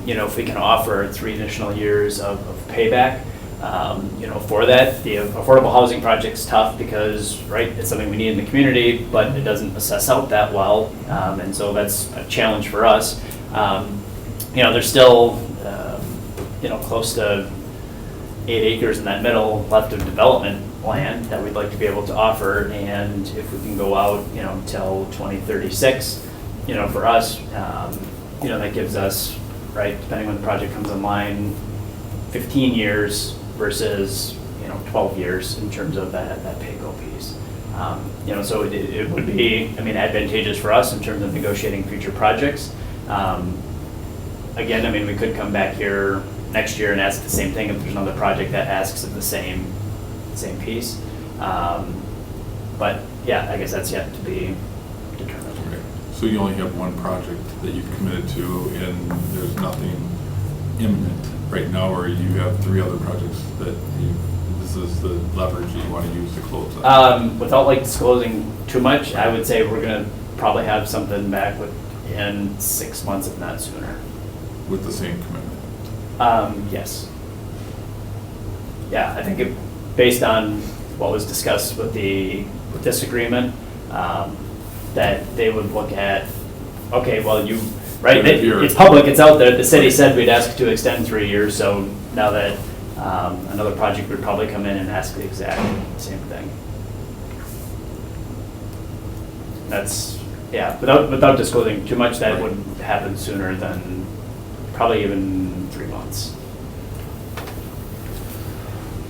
If we can offer 3 additional years of payback, for that. The affordable housing project's tough because, right, it's something we need in the community, but it doesn't assess out that well. And so that's a challenge for us. There's still, close to 8 acres in that middle left of development land that we'd like to be able to offer. And if we can go out, till 2036, for us, that gives us, right, depending when the project comes online, 15 years versus, 12 years in terms of that pay-go piece. So it would be, advantageous for us in terms of negotiating future projects. Again, we could come back here next year and ask the same thing if there's another project that asks of the same piece. But yeah, I guess that's yet to be determined. Okay. So you only have one project that you've committed to, and there's nothing imminent right now, or you have 3 other projects that this is the leverage that you want to use to close that? Without disclosing too much, I would say we're gonna probably have something back in 6 months, if not sooner. With the same commitment? Yes. Yeah, I think based on what was discussed with this agreement, that they would look at, okay, well, right, it's public, it's out there, the city said we'd ask to extend 3 years, so now that another project would probably come in and ask the exact same thing. That's, yeah, without disclosing too much, that would happen sooner than probably even 3 months.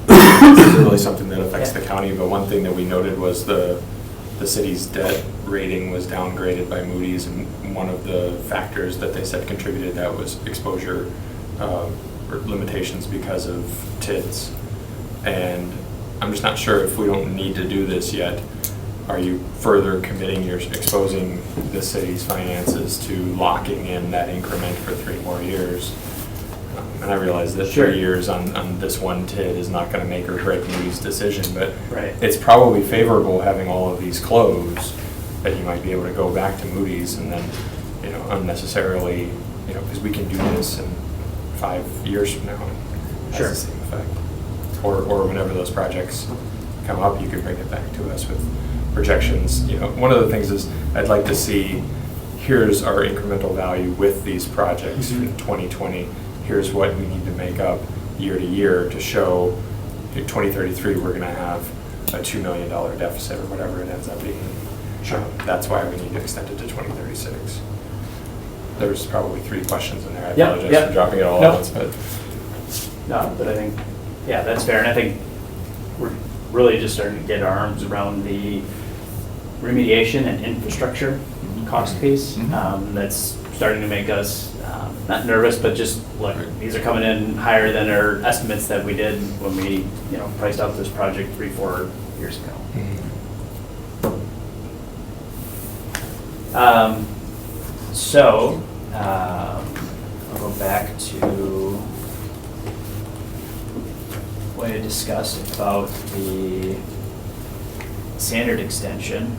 This is really something that affects the county, but one thing that we noted was the city's debt rating was downgraded by Moody's, and one of the factors that they said contributed that was exposure or limitations because of TIDs. And I'm just not sure if we don't need to do this yet. Are you further committing, you're exposing the city's finances to locking in that increment for 3 more years? And I realize that 3 years on this one TID is not going to make or break Moody's decision, but it's probably favorable having all of these closed, that you might be able to go back to Moody's and then, unnecessarily, because we can do this in 5 years from now. It has the same effect. Or whenever those projects come up, you could bring it back to us with projections. One of the things is I'd like to see, here's our incremental value with these projects in 2020. Here's what we need to make up year to year to show in 2033 we're going to have a $2 million deficit or whatever it ends up being. That's why we need to extend it to 2036. There's probably 3 questions in there. I apologize for dropping it all at once, but no, but I think Yeah, that's fair, and I think we're really just starting to get our arms around the remediation and infrastructure cost piece. That's starting to make us not nervous, but just, look, these are coming in higher than our estimates that we did when we, priced out this project 3-4 years ago. So, I'll go back to what I discussed about the standard extension.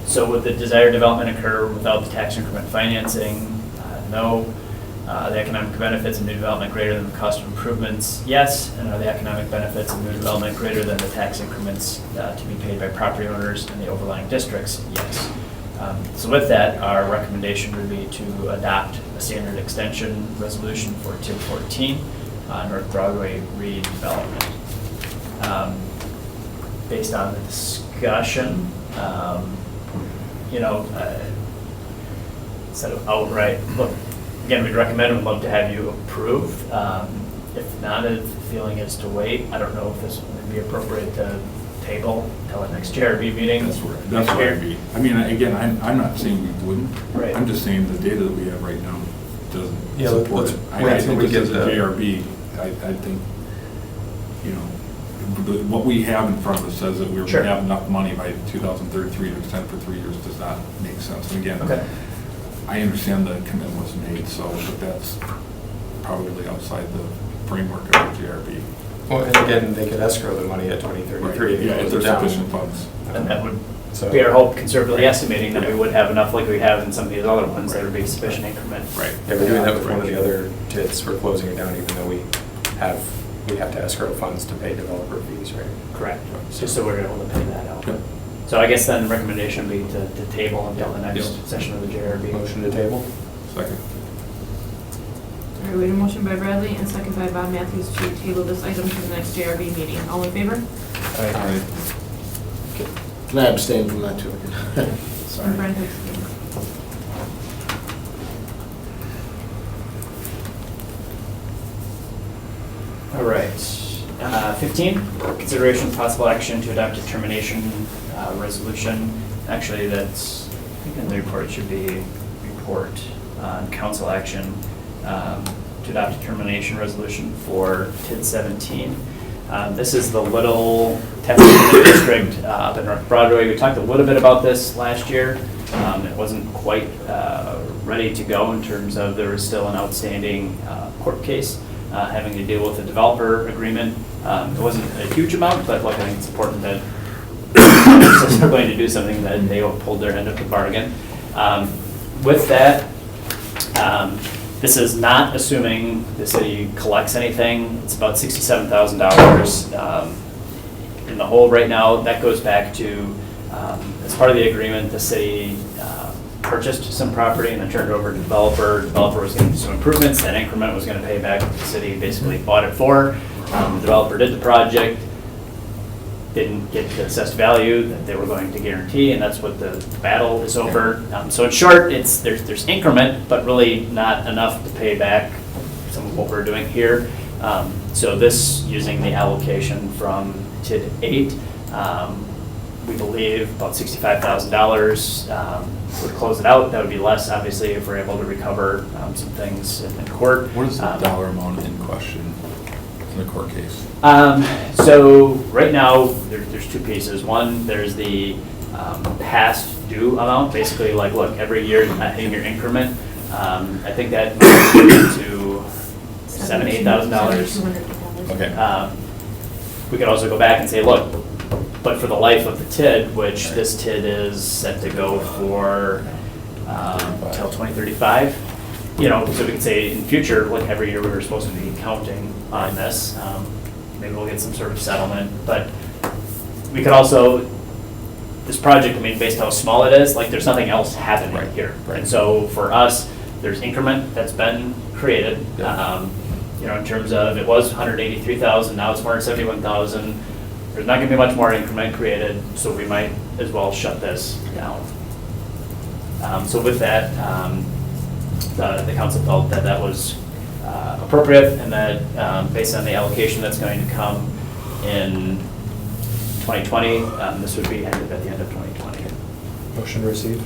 So would the desired development occur without the tax increment financing? No. The economic benefits of new development greater than the cost of improvements? Yes. And are the economic benefits of new development greater than the tax increments to be paid by property owners in the overlying districts? Yes. So with that, our recommendation would be to adopt a standard extension resolution for TID 14, North Broadway redevelopment. Based on the discussion, instead of outright, look, again, we'd recommend and would love to have you approve. If not, if the feeling is to wait, I don't know if this would be appropriate to table until the next JRB meeting. That's where I'd be. I mean, again, I'm not saying we wouldn't. Right. I'm just saying the data that we have right now doesn't Yeah, support let's it. wait I till think we this get is a the- JRB. I think, what we have in front of us says that we're going Sure. to have enough money by 2033 to extend for 3 years does not make sense. And again, Okay. I understand the commitment was made, but that's probably outside the framework of the JRB. Well, and again, they could escrow the money at 2033. Yeah, if there's Down. sufficient funds. And that would So- be our hope, conservatively estimating that we would have enough like we have in some of these other ones, there would be sufficient increment. Right. Yeah, we're doing that with one of the other TIDs. We're closing it down even though we have to escrow funds to pay developer fees, right? Correct, just so we're able to pay that out. Yep. So I guess then the recommendation would be to table until the next Yep. session of the JRB. Motion to table? Second. All right, we have a motion by Bradley and second by Bob Matthews to table this item to the next JRB meeting. All in favor? Aye. Can I abstain from that too? And Brent abstained. All right. 15, consideration of possible action to adopt a termination resolution. Actually, that's, I think in the report, it should be report on council action to adopt a termination resolution for TID 17. This is the little testing district up in North Broadway. We talked a little bit about this last year. It wasn't quite ready to go in terms of there was still an outstanding court case having to deal with the developer agreement. It wasn't a huge amount, but look, I think it's important that if they're going to do something, that they will pull their end of the bargain. With that, this is not assuming the city collects anything. It's about $67,000 in the hole right now. That goes back to, as part of the agreement, the city purchased some property and then turned it over to the developer. The developer was going to do some improvements. That increment was going to pay back what the city basically bought it for. The developer did the project, didn't get the assessed value that they were going to guarantee, and that's what the battle is over. So in short, there's increment, but really not enough to pay back some of what we're doing here. So this, using the allocation from TID 8, we believe about $65,000 would close it out. That would be less, obviously, if we're able to recover some things in court. What is the dollar amount in question in the court case? So right now, there's two pieces. One, there's the past due amount, basically like, look, every year you're not hitting your increment. I think that amounts to $7,000, $8,000. Okay. We could also go back and say, look, but for the life of the TID, which this TID is set to go for until 2035, so we could say in future, like every year we were supposed to be counting on this. Maybe we'll get some sort of settlement, but we could also, this project, I mean, based on how small it is, like there's nothing else happening Right, here. right. And so for us, there's increment that's been created. Yeah. In terms of, it was 183,000, now it's 171,000. There's not gonna be much more increment created, so we might as well shut this down. So with that, the council felt that that was appropriate, and that based on the allocation that's going to come in 2020, this would be ended at the end of 2020. Motion received.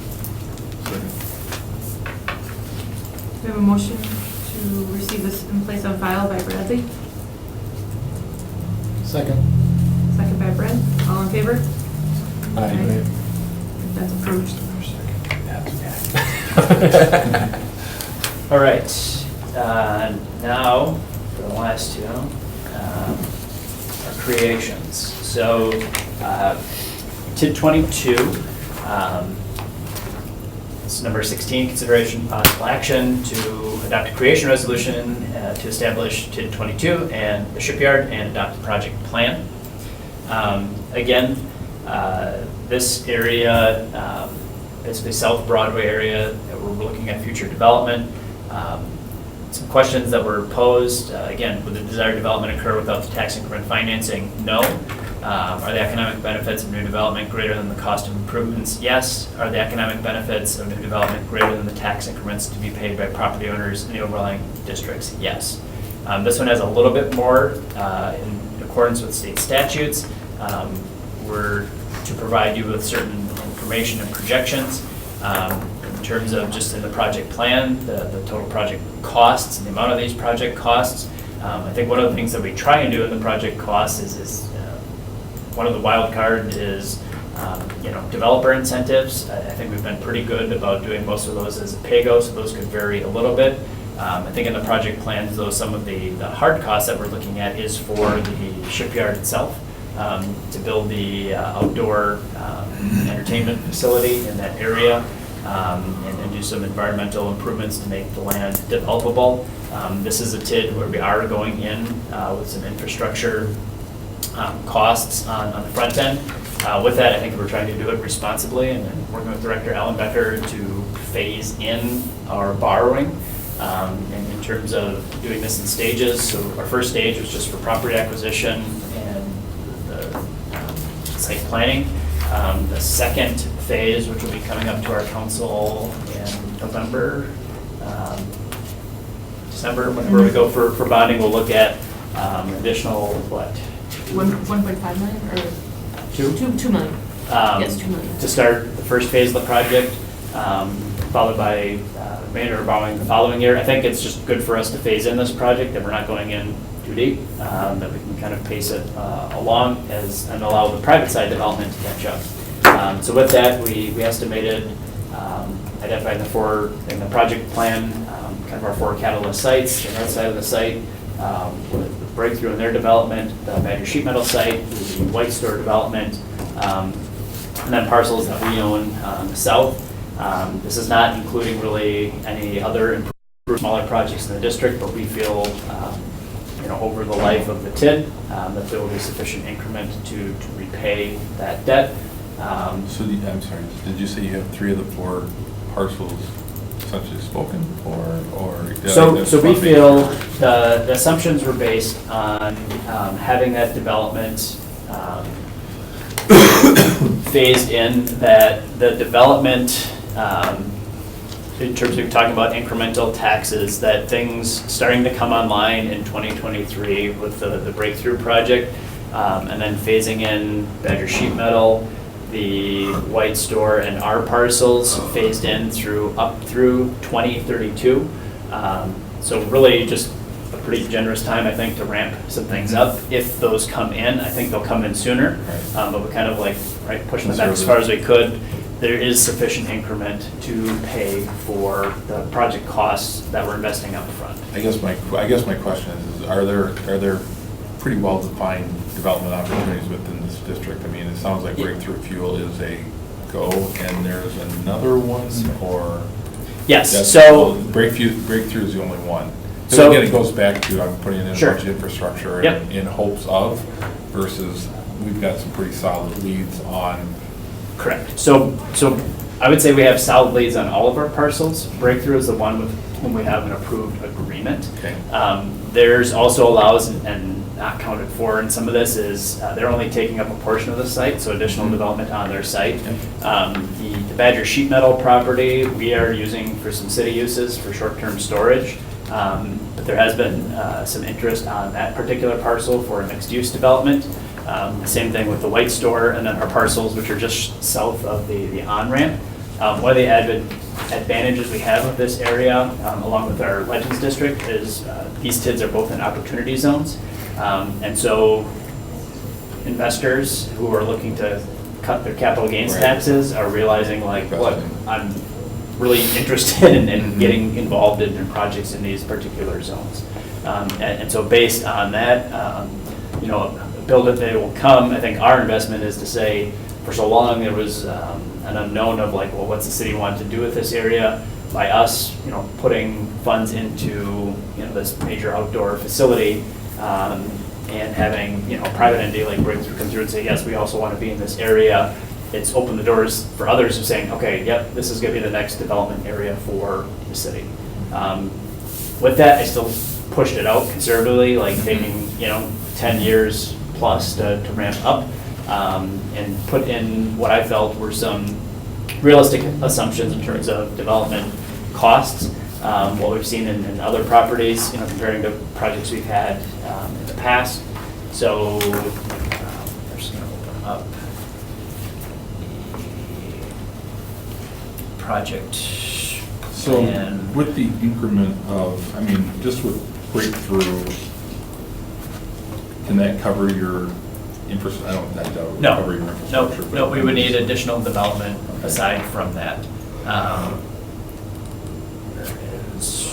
We have a motion to receive this and place on file by Bradley, Second. second by Brad. All in favor? Aye. That's approved. All right, now for the last two, our creations. So TID 22, it's number 16, consideration possible action to adopt a creation resolution to establish TID 22 and the shipyard and adopt a project plan. Again, this area, basically South Broadway area, we're looking at future development. Some questions that were posed, again, would the desired development occur without the tax increment financing? No. Are the economic benefits of new development greater than the cost of improvements? Yes. Are the economic benefits of new development greater than the tax increments to be paid by property owners in the overlying districts? Yes. This one has a little bit more in accordance with state statutes. We're to provide you with certain information and projections. In terms of just in the project plan, the total project costs and the amount of these project costs. I think one of the things that we try and do in the project costs is one of the wild card is developer incentives. I think we've been pretty good about doing most of those as a pay-go, so those could vary a little bit. I think in the project plans, though, some of the hard costs that we're looking at is for the shipyard itself, to build the outdoor entertainment facility in that area, and do some environmental improvements to make the land developable. This is a TID where we are going in with some infrastructure costs on the front end. With that, I think we're trying to do it responsibly, and then working with Director Alan Becker to phase in our borrowing in terms of doing this in stages. So our first stage was just for property acquisition and the site planning. The second phase, which will be coming up to our council in November, December, whenever we go for bonding, we'll look at additional, what? 1.5 million or? 2 million. Yes, 2 million. To start the first phase of the project, followed by remainder of borrowing the following year. I think it's just good for us to phase in this project, that we're not going in too deep, that we can kind of pace it along and allow the private side development to catch up. So with that, we estimated, identified in the project plan, kind of our 4 catalyst sites, the north side of the site, with Breakthrough in their development, the Badger Sheet Metal site, the White Store development, and then parcels that we own on the south. This is not including really any other smaller projects in the district, but we feel, over the life of the TID, that there will be sufficient increment to repay that debt. I'm sorry, did you say you have 3 of the 4 parcels essentially spoken for, or? So we feel the assumptions were based on having that development phased in, that the development, in terms of talking about incremental taxes, that things starting to come online in 2023 with the Breakthrough project, and then phasing in Badger Sheet Metal, the White Store, and our parcels phased in up through 2032. So really just a pretty generous time, I think, to ramp some things up. If those come in, I think they'll come in sooner, but we're kind of pushing them back as far as we could. There is sufficient increment to pay for the project costs that we're investing up front. I guess my question is are there pretty well-defined development opportunities within this district? I mean, it sounds like Breakthrough Fuel is a go, and there's another one, or? Yes, so Breakthrough is the only one. So again, it goes back to I'm putting in a bunch of infrastructure in hopes of, versus we've got some pretty solid leads on. Correct. So I would say we have solid leads on all of our parcels. Breakthrough is the one with whom we have an approved agreement. Okay. There's also allows, and not counted for in some of this, is they're only taking up a portion of the site, so additional development on their site. The Badger Sheet Metal property we are using for some city uses for short-term storage. But there has been some interest on that particular parcel for a mixed-use development. Same thing with the White Store, and then our parcels, which are just south of the on-ramp. One of the advantages we have of this area, along with our Legends District, is these TIDs are both in opportunity zones. And so investors who are looking to cut their capital gains taxes are realizing like, look, I'm really interested in getting involved in projects in these particular zones. And so based on that, build it, they will come. I think our investment is to say, for so long there was an unknown of like, well, what's the city want to do with this area? By us, putting funds into this major outdoor facility, and having private entity like Breakthrough come through and say, yes, we also want to be in this area. It's opened the doors for others who are saying, okay, yep, this is going to be the next development area for the city. With that, I still pushed it out conservatively, like taking 10 years plus to ramp up, and put in what I felt were some realistic assumptions in terms of development costs. What we've seen in other properties, comparing to projects we've had in the past. So I'm just going to open up the project So plan. with the increment of, just with Breakthrough, can that cover your infrastructure? I don't think that would cover your infrastructure. No, we would need additional development aside from that. There is.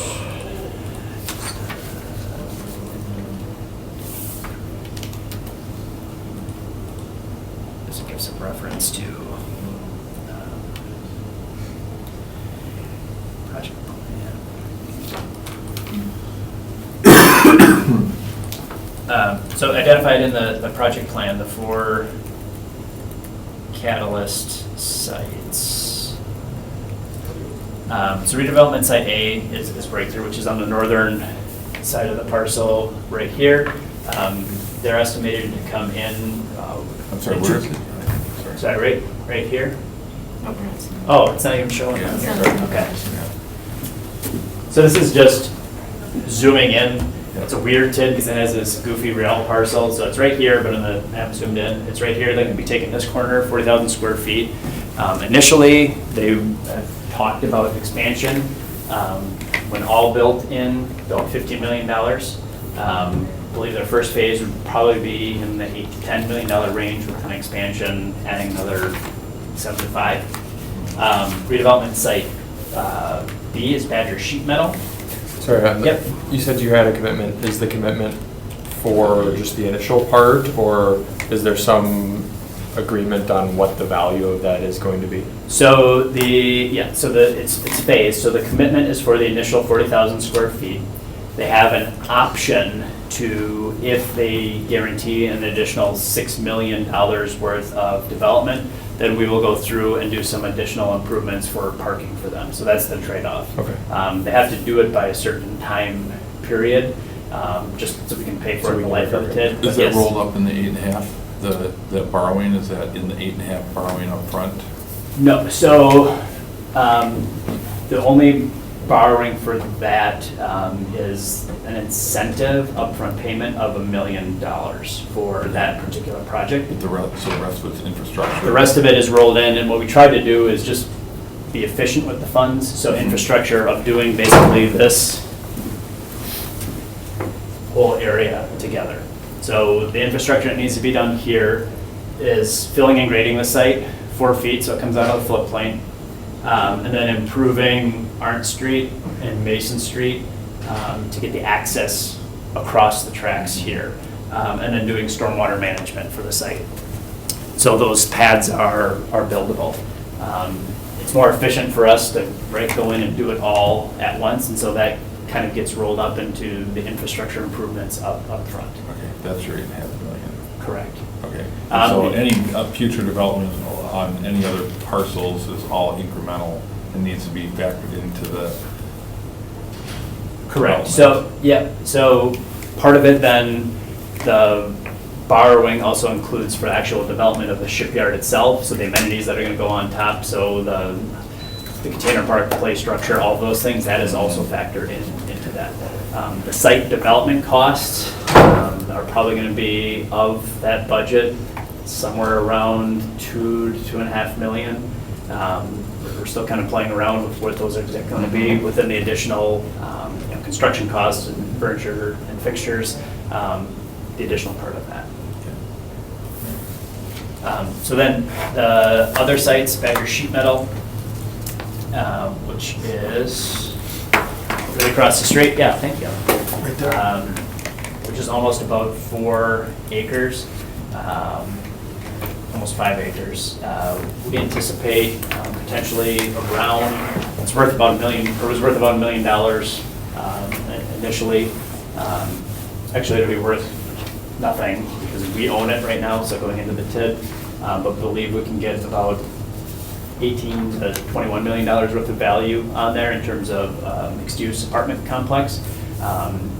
This gives some reference to project plan. So identified in the project plan, the 4 catalyst sites. So redevelopment site A is Breakthrough, which is on the northern side of the parcel right here. They're estimated to come in. I'm sorry, where is it? Sorry, right here. Oh, it's not even showing on here. Okay. So this is just zooming in. It's a weird TID because it has this goofy real parcel. So it's right here, but in the map zoomed in, it's right here. They can be taking this corner, 40,000 square feet. Initially, they talked about expansion. When all built about $15 million. I believe their first phase would probably be in the $8 to $10 million range with an expansion, adding another 75. Redevelopment site B is Badger Sheet Metal. Sorry, Yep. you said you had a commitment. Is the commitment for just the initial part, or is there some agreement on what the value of that is going to be? So it's phased. So the commitment is for the initial 40,000 square feet. They have an option to, if they guarantee an additional $6 million worth of development, then we will go through and do some additional improvements for parking for them. So that's the trade-off. Okay. They have to do it by a certain time period, just so we can pay for the life of the TID. Is that rolled up in the 8.5? The borrowing, is that in the 8.5 borrowing up front? No, so the only borrowing for that is an incentive upfront payment of $1 million for that particular project. So the rest of it's infrastructure? The rest of it is rolled in, and what we tried to do is just be efficient with the funds. So infrastructure of doing basically this whole area together. So the infrastructure that needs to be done here is filling and grading the site 4 feet, so it comes out of the floodplain. And then improving Arndt Street and Mason Street to get the access across the tracks here. And then doing stormwater management for the site. So those pads are buildable. It's more efficient for us to go in and do it all at once, and so that kind of gets rolled up into the infrastructure improvements up front. Okay, that's your 8.5 million. Correct. Okay, so any future development on any other parcels is all incremental and needs to be factored into the. Correct. So, so part of it then, the borrowing also includes for actual development of the shipyard itself, so the amenities that are gonna go on top, so the container park, the play structure, all those things, that is also factored into that. The site development costs are probably going to be, of that budget, somewhere around 2 to 2.5 million. We're still kind of playing around with what those are going to be within the additional construction costs and furniture and fixtures, the additional part of that. So then the other sites, Badger Sheet Metal, which is right across the street. Yeah, thank you. Right there. Which is almost about 4 acres, almost 5 acres. We anticipate potentially around, it's worth about $1 million, or was worth about $1 million initially. Actually, it'll be worth nothing because we own it right now, so going into the TID, but believe we can get about $18 to $21 million worth of value on there in terms of mixed-use apartment complex.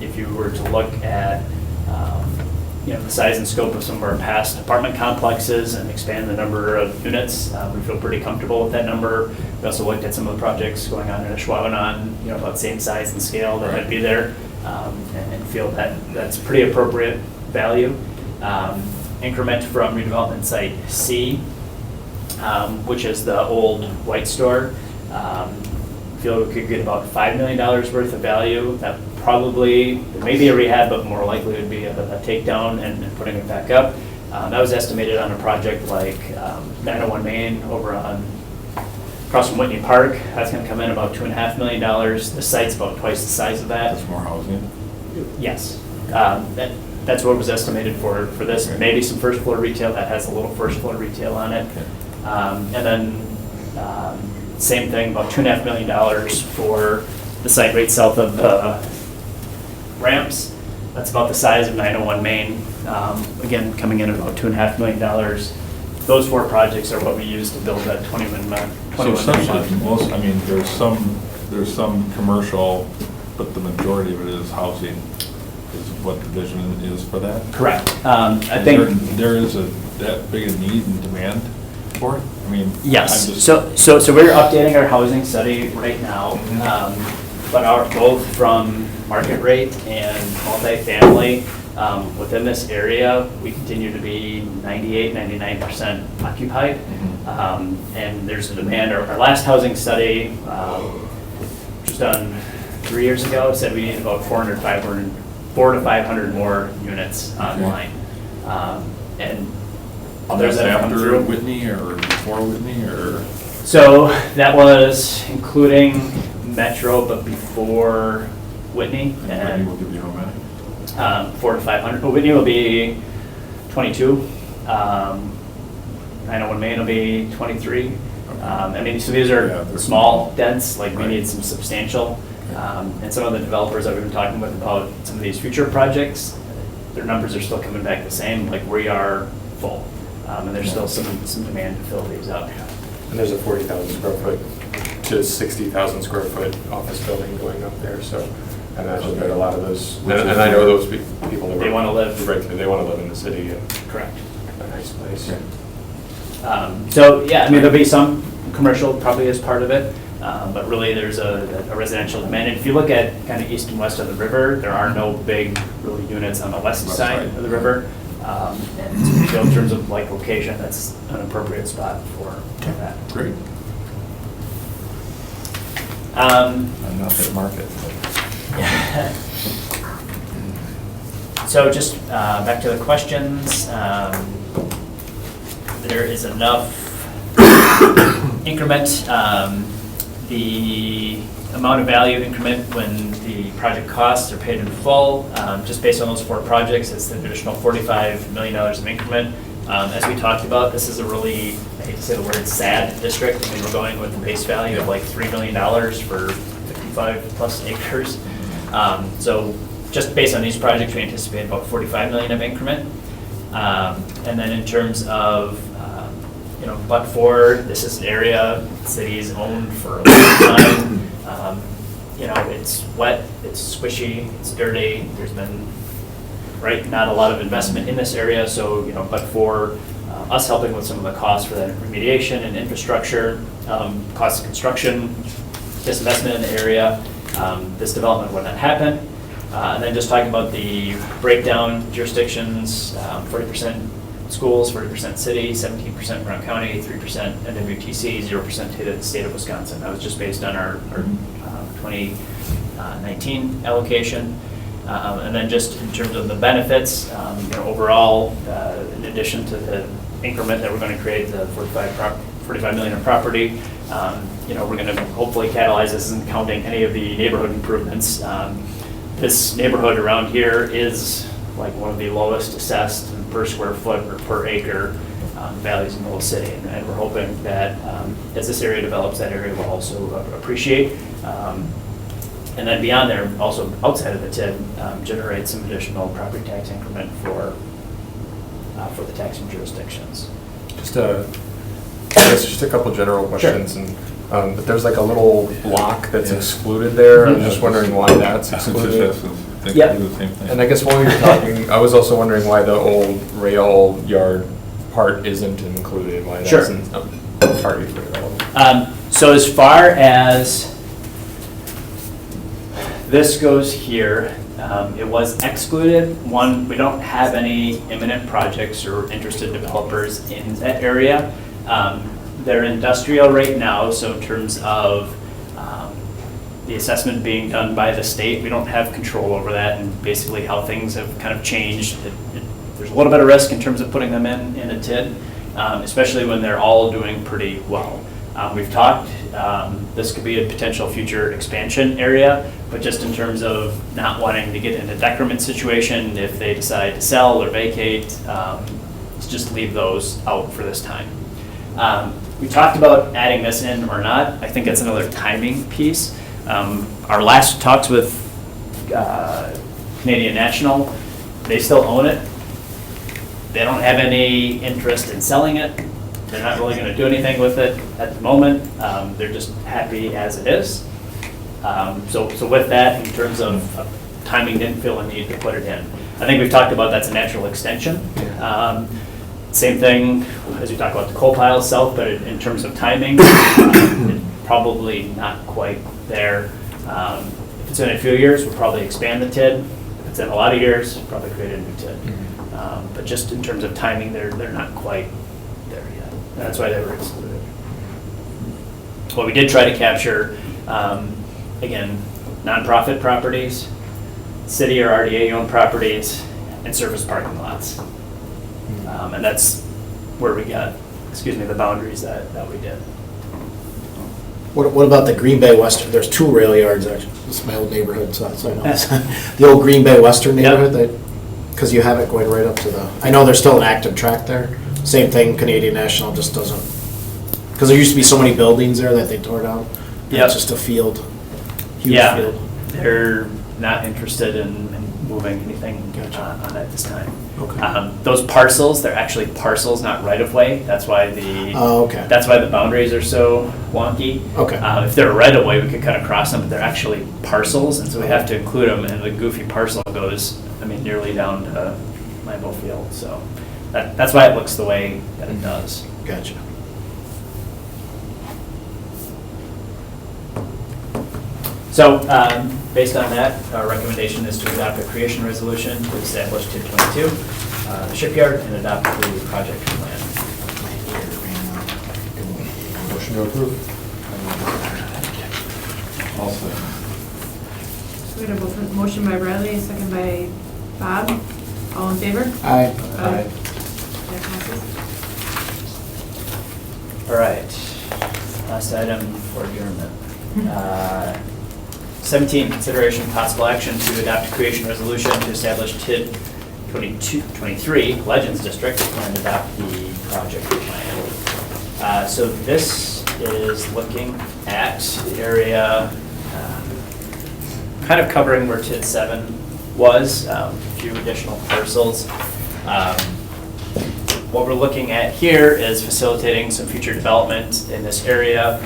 If you were to look at the size and scope of some of our past apartment complexes and expand the number of units, we feel pretty comfortable with that number. We also looked at some of the projects going on in Ashwaubenon, about same size and scale that would be there, and feel that that's pretty appropriate value. Increment from redevelopment site C, which is the old White Store. Feel we could get about $5 million worth of value. That probably, it may be a rehab, but more likely would be a takedown and putting it back up. That was estimated on a project like 901 Main over across from Whitney Park. That's going to come in about $2.5 million. The site's about twice the size of that. That's more housing? Yes. That's what was estimated for this. Okay. Maybe some first floor retail. That has a little first floor retail on it. Okay. And then same thing, about $2.5 million for the site right south of the ramps. That's about the size of 901 Main. Again, coming in at about $2.5 million. Those 4 projects are what we use to build that 21 So essentially, most, I mean, there's some commercial, but the majority of it is housing, is what the vision is for that? Correct. I think There is that big a need and demand for it? I mean. yes. I'm just- So we're updating our housing study right now, but both from market rate and multifamily within this area, we continue to be 98-99% occupied, and there's a demand. Our last housing study, which was done 3 years ago, said we need about 400 to 500 more units online, and others that have come After through. Whitney or before Whitney or? So that was including Metro, but before Whitney. Whitney will give you how many? 400 to 500. But Whitney will be 22. 901 Main will be 23. I mean, so these are Yeah, they're small, small. dense, like we Right. need some substantial. And some of the developers that we've been talking with about some of these future projects, their numbers are still coming back the same, like we are full. And there's still some demand to fill these up. And there's a 40,000 square foot to 60,000 square foot office building going up there, so I imagine that a lot of those, and I know those people. that They work wanna live. Right, they want to live in the city and Correct. a nice place. So, yeah, I mean, there'll be some commercial probably as part of it, but really there's a residential demand. And if you look at kind of east and west of the river, there are no big really units on the west West side side. of the river. And so in terms of like location, that's an appropriate spot for that. Great. I'm not that market. So just back to the questions. There is enough increment. The amount of value increment when the project costs are paid in full, just based on those 4 projects, it's an additional $45 million of increment. As we talked about, this is a really, I hate to say the word, sad district. I mean, we're going with the base value of like $3 million for 55 plus acres. So just based on these projects, we anticipate about 45 million of increment. And then in terms of, but for, this is an area the city's owned for a long time. It's wet, it's squishy, it's dirty. There's been, not a lot of investment in this area. So, but for us helping with some of the costs for that remediation and infrastructure, cost of construction, disinvestment in the area, this development would not happen. And then just talking about the breakdown jurisdictions, 40% schools, 40% city, 17% Brown County, 3% NWTC, 0% to the state of Wisconsin. That was just based on our 2019 allocation. And then just in terms of the benefits, overall, in addition to the increment that we're going to create, the 45 million in property, we're going to hopefully catalyze this, isn't counting any of the neighborhood improvements. This neighborhood around here is like one of the lowest assessed per square foot or per acre values in the whole city. And we're hoping that as this area develops, that area will also appreciate. And then beyond there, also outside of the TID, generate some additional property tax increment for the taxing jurisdictions. Just a couple general questions. Sure. And but there's like a little block that's excluded there. I'm just wondering why that's excluded. Yep. Do the same thing. And I guess while we were talking, I was also wondering why the old rail yard part isn't included, why that Sure. isn't a target for development. So as far as this goes here, it was excluded. One, we don't have any imminent projects or interested developers in that area. They're industrial right now, so in terms of the assessment being done by the state, we don't have control over that, and basically how things have kind of changed. There's a little bit of risk in terms of putting them in a TID, especially when they're all doing pretty well. We've talked, this could be a potential future expansion area, but just in terms of not wanting to get in a decrement situation if they decide to sell or vacate, let's just leave those out for this time. We talked about adding this in or not. I think that's another timing piece. Our last talks with Canadian National, they still own it. They don't have any interest in selling it. They're not really going to do anything with it at the moment. They're just happy as it is. So with that, in terms of timing, didn't feel a need to put it in. I think we've talked about that's a natural extension. Same thing as we talk about the coal pile itself, but in terms of timing, probably not quite there. If it's in a few years, we'll probably expand the TID. If it's in a lot of years, we'll probably create a new TID. But just in terms of timing, they're not quite there yet. That's why they were excluded. What we did try to capture, again, nonprofit properties, city or RDA-owned properties, and surface parking lots. And that's where we got, the boundaries that we did. What about the Green Bay Western? There's two rail yards, actually. This is my old neighborhood, so I know. The old Green Bay Western neighborhood, because you have it going right up to the, I know there's still an active track there. Same thing, Canadian National just doesn't, because there used to be so many buildings there that they tore down. Yep. It's just a field, huge Yeah, field. they're not interested in moving anything on that this time. Okay. Those parcels, they're actually parcels, not right-of-way. That's why Okay. that's why the boundaries are so wonky. Okay. If they're a right-of-way, we could cut across them, but they're actually parcels, and so we have to include them, and the goofy parcel goes, nearly down to Lambeau Field. So that's why it looks the way that it does. Gotcha. So, based on that, our recommendation is to adopt a creation resolution to establish TID 22, the shipyard, and adopt the project plan. Motion to approve. Also, So we have a motion by Bradley, second by Bob. All in favor? Aye. That passes. All right, last item for adjournment. 17, consideration and possible action to adopt a creation resolution to establish TID 23 Legends District and adopt the project plan. So this is looking at the area, kind of covering where TID 7 was, a few additional parcels. What we're looking at here is facilitating some future development in this area.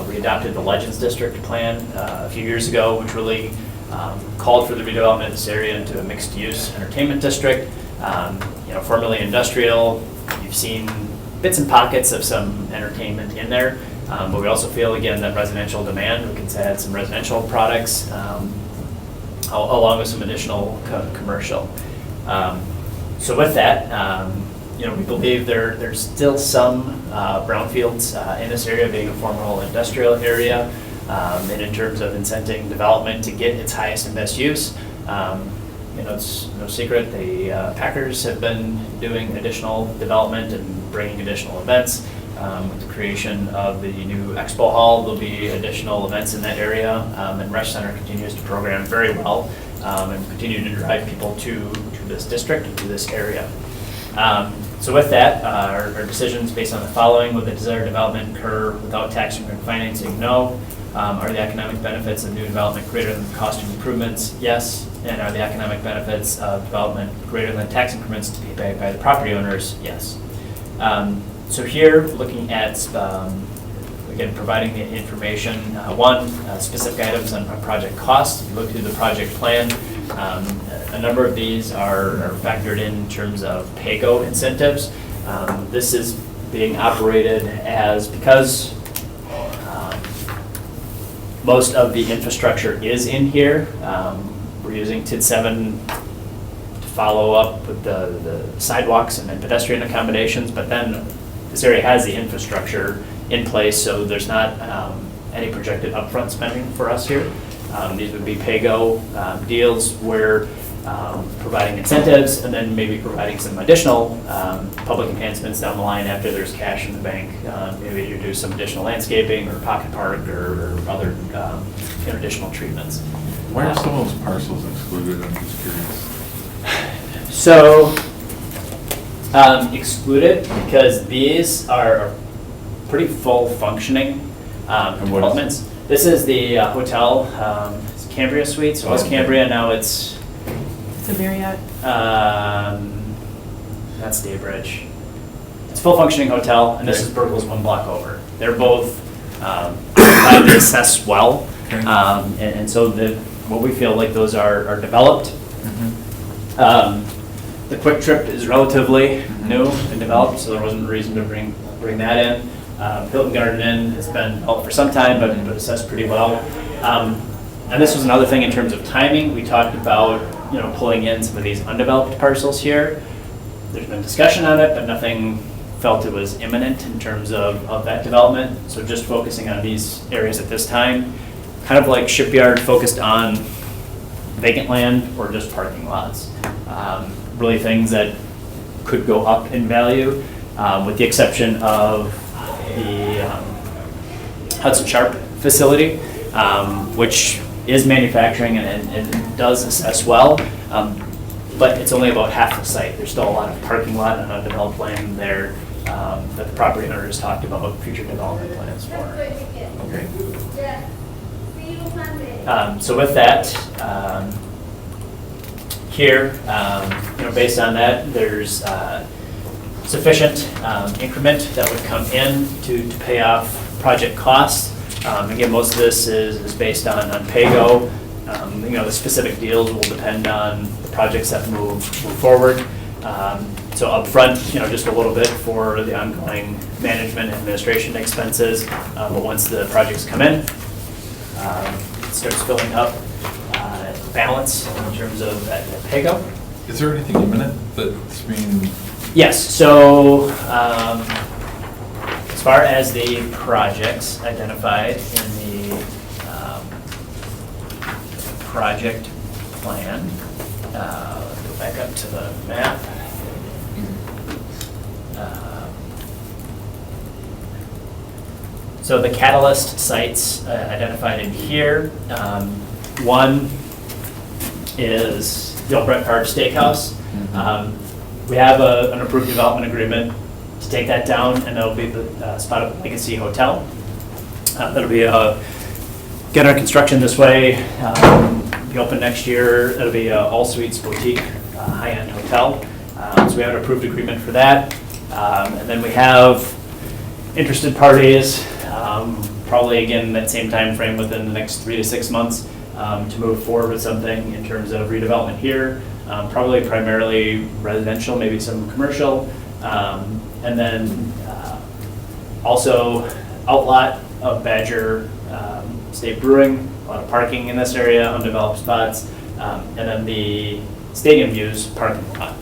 We adopted the Legends District plan a few years ago, which really called for the redevelopment of this area into a mixed-use entertainment district. Formerly industrial, you've seen bits and pockets of some entertainment in there, But we also feel, again, that residential demand, we can add some residential products along with some additional commercial. So with that, we believe there's still some brownfields in this area, being a former industrial area, and in terms of incenting development to get its highest and best use. It's no secret, the Packers have been doing additional development and bringing additional events. With the creation of the new Expo Hall, there'll be additional events in that area, and Rush Center continues to program very well and continue to drive people to this district and to this area. So with that, our decisions based on the following: would the desired development occur without tax increment financing? No. Are the economic benefits of new development greater than the cost of improvements? Yes. And are the economic benefits of development greater than tax increments to be paid by the property owners? Yes. So here, looking at, again, providing the information, specific items on project costs. If you look through the project plan, a number of these are factored in terms of PAYGO incentives. This is being operated because most of the infrastructure is in here. We're using TID 7 to follow up with the sidewalks and then pedestrian accommodations, but then this area has the infrastructure in place, so there's not any projected upfront spending for us here. These would be PAYGO deals where providing incentives and then maybe providing some additional public enhancements down the line after there's cash in the bank. Maybe you do some additional landscaping or pocket park or other additional treatments. Why are some of those parcels excluded? I'm just curious. So, excluded because these are pretty full functioning developments. This is the hotel, it's Cambria Suites. So it was Cambria, now it's It's a Marriott. That's Daybridge. It's a full functioning hotel, and this is Burkle's one block over. They're both highly assessed well, and so what we feel like those are developed. The Quick Trip is relatively new and developed, so there wasn't a reason to bring that in. Hilton Garden Inn has been out for some time, but assessed pretty well. And this was another thing in terms of timing. We talked about pulling in some of these undeveloped parcels here. There's been discussion on it, but nothing felt it was imminent in terms of that development. So just focusing on these areas at this time, kind of like Shipyard focused on vacant land or just parking lots. Really things that could go up in value, with the exception of the Hudson Sharp facility, which is manufacturing and does assess well, but it's only about half the site. There's still a lot of parking lot and undeveloped land there that the property owners talked about future development plans for. Okay. So with that, here, based on that, there's sufficient increment that would come in to pay off project costs. Again, most of this is based on PAYGO. The specific deals will depend on the projects that move forward. So upfront, just a little bit for the ongoing management and administration expenses. But once the projects come in, it starts filling up balance in terms of that PAYGO. Is there anything imminent that's being? Yes, so as far as the projects identified in the project plan, go back up to the map. So the catalyst sites identified in here, one is the old Brett Park Steakhouse. We have an approved development agreement to take that down, and that'll be the spot of Legacy Hotel. That'll be get our construction this way, be open next year. It'll be an all suites boutique high-end hotel. So we have an approved agreement for that. And then we have interested parties, probably again that same time frame within the next 3 to 6 months to move forward with something in terms of redevelopment here. Probably primarily residential, maybe some commercial. And then also outlot of Badger State Brewing, a lot of parking in this area, undeveloped spots, and then the Stadium Views parking lot.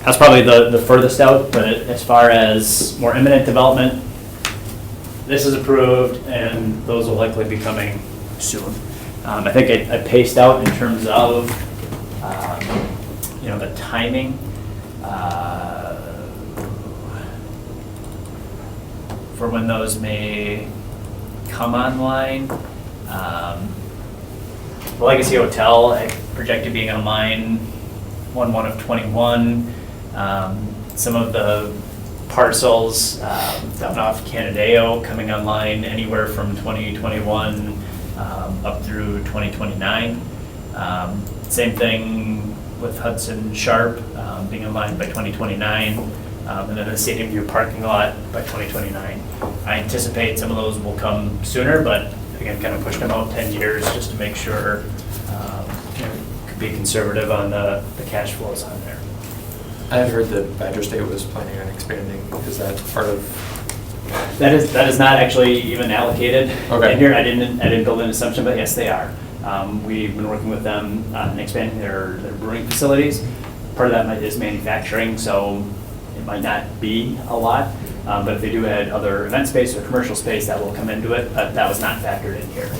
That's probably the furthest out, but as far as more imminent development, this is approved, and those will likely be coming soon. I think I paced out in terms of, the timing. For when those may come online. The Legacy Hotel, I projected being online 1/1 of '21. Some of the parcels down off Canadeo coming online anywhere from 2021 up through 2029. Same thing with Hudson Sharp being online by 2029. And then the Stadium View parking lot by 2029. I anticipate some of those will come sooner, but again, kind of pushed them out 10 years just to make sure, could be conservative on the cash flows on there. I had heard that Badger State was planning on expanding. Is that part of? That is not actually even allocated Okay. in here. I didn't build an assumption, but yes, they are. We've been working with them on expanding their brewing facilities. Part of that is manufacturing, so it might not be a lot, but if they do add other event space or commercial space, that will come into it, but that was not factored in here.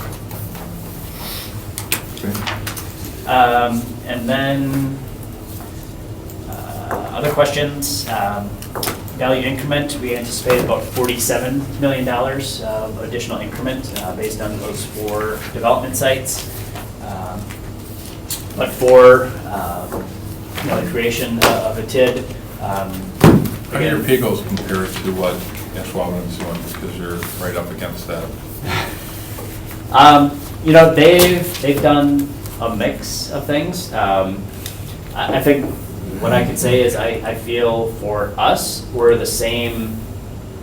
And then, other questions, value increment, we anticipate about $47 million of additional increment based on those 4 development sites. But for the creation of a TID, How do your pay-goes compare to what Ashwauben's doing, because you're right up against that? They've done a mix of things. I think what I could say is I feel for us, we're the same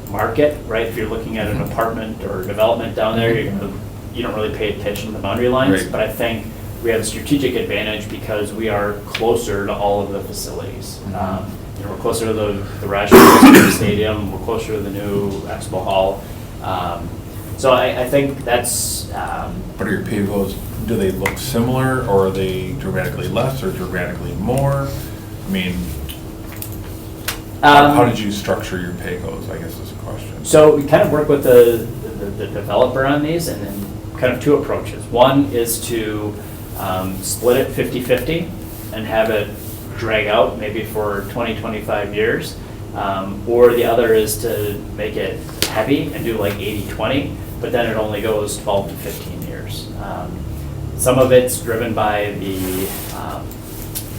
market, right? If you're looking at an apartment or development down there, you don't really pay attention to the boundary lines, Right. but I think we have a strategic advantage because we are closer to all of the facilities. We're closer to the Raj Stadium, we're closer to the new Expo Hall. So I think that's. What are your pay-goes, do they look similar, or are they dramatically less or dramatically more? I mean, how did you structure your pay-goes, I guess is the question. So we kind of work with the developer on these, and then kind of 2 approaches. One is to split it 50-50 and have it drag out maybe for 20, 25 years. Or the other is to make it heavy and do like 80-20, but then it only goes 12 to 15 years. Some of it's driven by the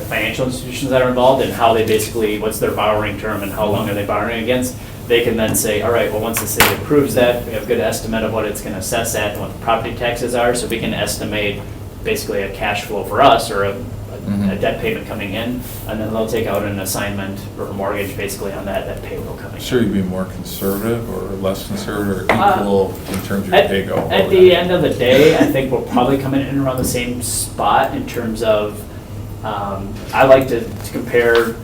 financial institutions that are involved and how they basically, what's their borrowing term and how long are they borrowing against. They can then say, all right, well, once the city approves that, we have a good estimate of what it's going to assess at and what the property taxes are, so we can estimate basically a cash flow for us or a debt payment coming in, and then they'll take out an assignment or a mortgage basically on that payroll coming in. Sure, you'd be more conservative or less conservative or equal in terms of your pay-go? At the end of the day, I think we'll probably come in around the same spot in terms of, I like to compare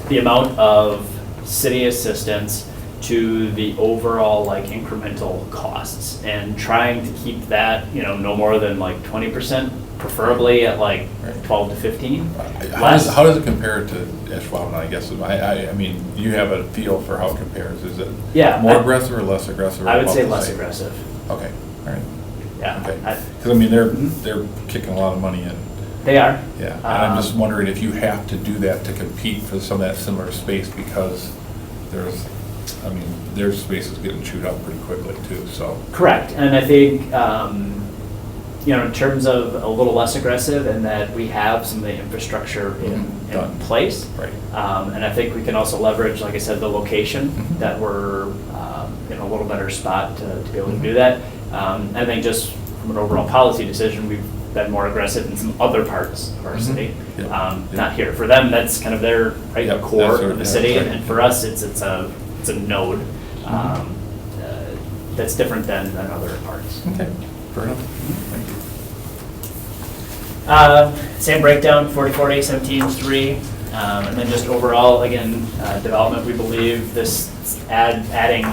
the amount of city assistance to the overall like incremental costs and trying to keep that, no more than like 20%, preferably at like 12 to 15. How does it compare to Ashwauben, I guess? I mean, you have a feel for how it compares. Is it more aggressive or less aggressive? I would say less aggressive. Okay, all right. Yeah. Okay. Because I mean, they're kicking a lot of money in. They are. Yeah, and I'm just wondering if you have to do that to compete for some of that similar space, because their space is getting chewed up pretty quickly too, so. Correct, and I think, in terms of a little less aggressive and that we have some of the infrastructure in place. Right. And I think we can also leverage, like I said, the location that we're in a little better spot to be able to do that. I think just from an overall policy decision, we've been more aggressive in some other parts of our city. Not here. For them, that's kind of their core of the city, and for us, it's a node that's different than other parts. Okay, fair enough. Thank you. Same breakdown, 40-40, 17-3, and then just overall, again, development, we believe this adding,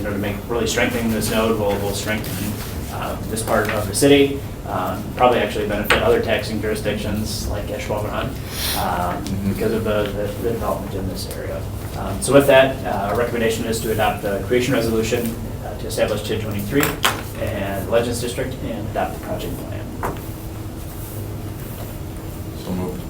to make, really strengthening this node will strengthen this part of the city, probably actually benefit other taxing jurisdictions like Ashwaubenon because of the development in this area. So with that, our recommendation is to adopt the creation resolution to establish TID 23 and Legends District and adopt the project plan. So moved.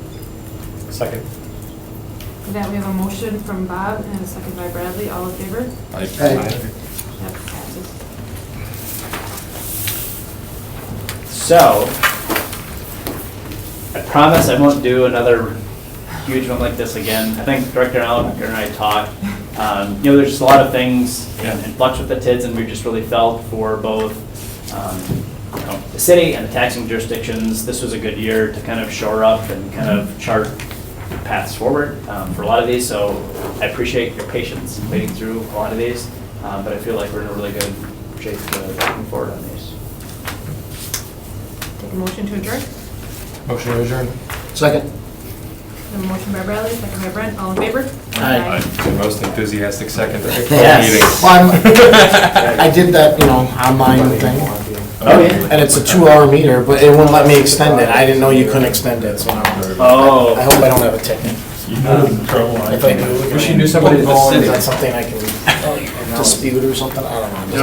Second. With that, we have a motion from Bob and a second by Bradley. All in favor? Aye. That passes. So, I promise I won't do another huge one like this again. I think Director Allen and I talked. There's just a lot of things in flux with the TIDs, and we just really felt for both the city and the taxing jurisdictions, this was a good year to kind of shore up and kind of chart paths forward for a lot of these. So I appreciate your patience in waiting through a lot of these, but I feel like we're in a really good shape moving forward on these. Take a motion to adjourn. Motion to adjourn. Second. A motion by Bradley, second by Brent. All in favor? Aye. The most enthusiastic second I think Yes. for the meeting. Well, I did that, online thing. Oh, yeah. And it's a 2-hour meter, but it wouldn't let me extend it. I didn't know you couldn't extend it, so now. Oh. I hope I don't have a ticket. Trouble. If I do. Wish you knew somebody in the Is city. that something I can dispute or something? I don't know.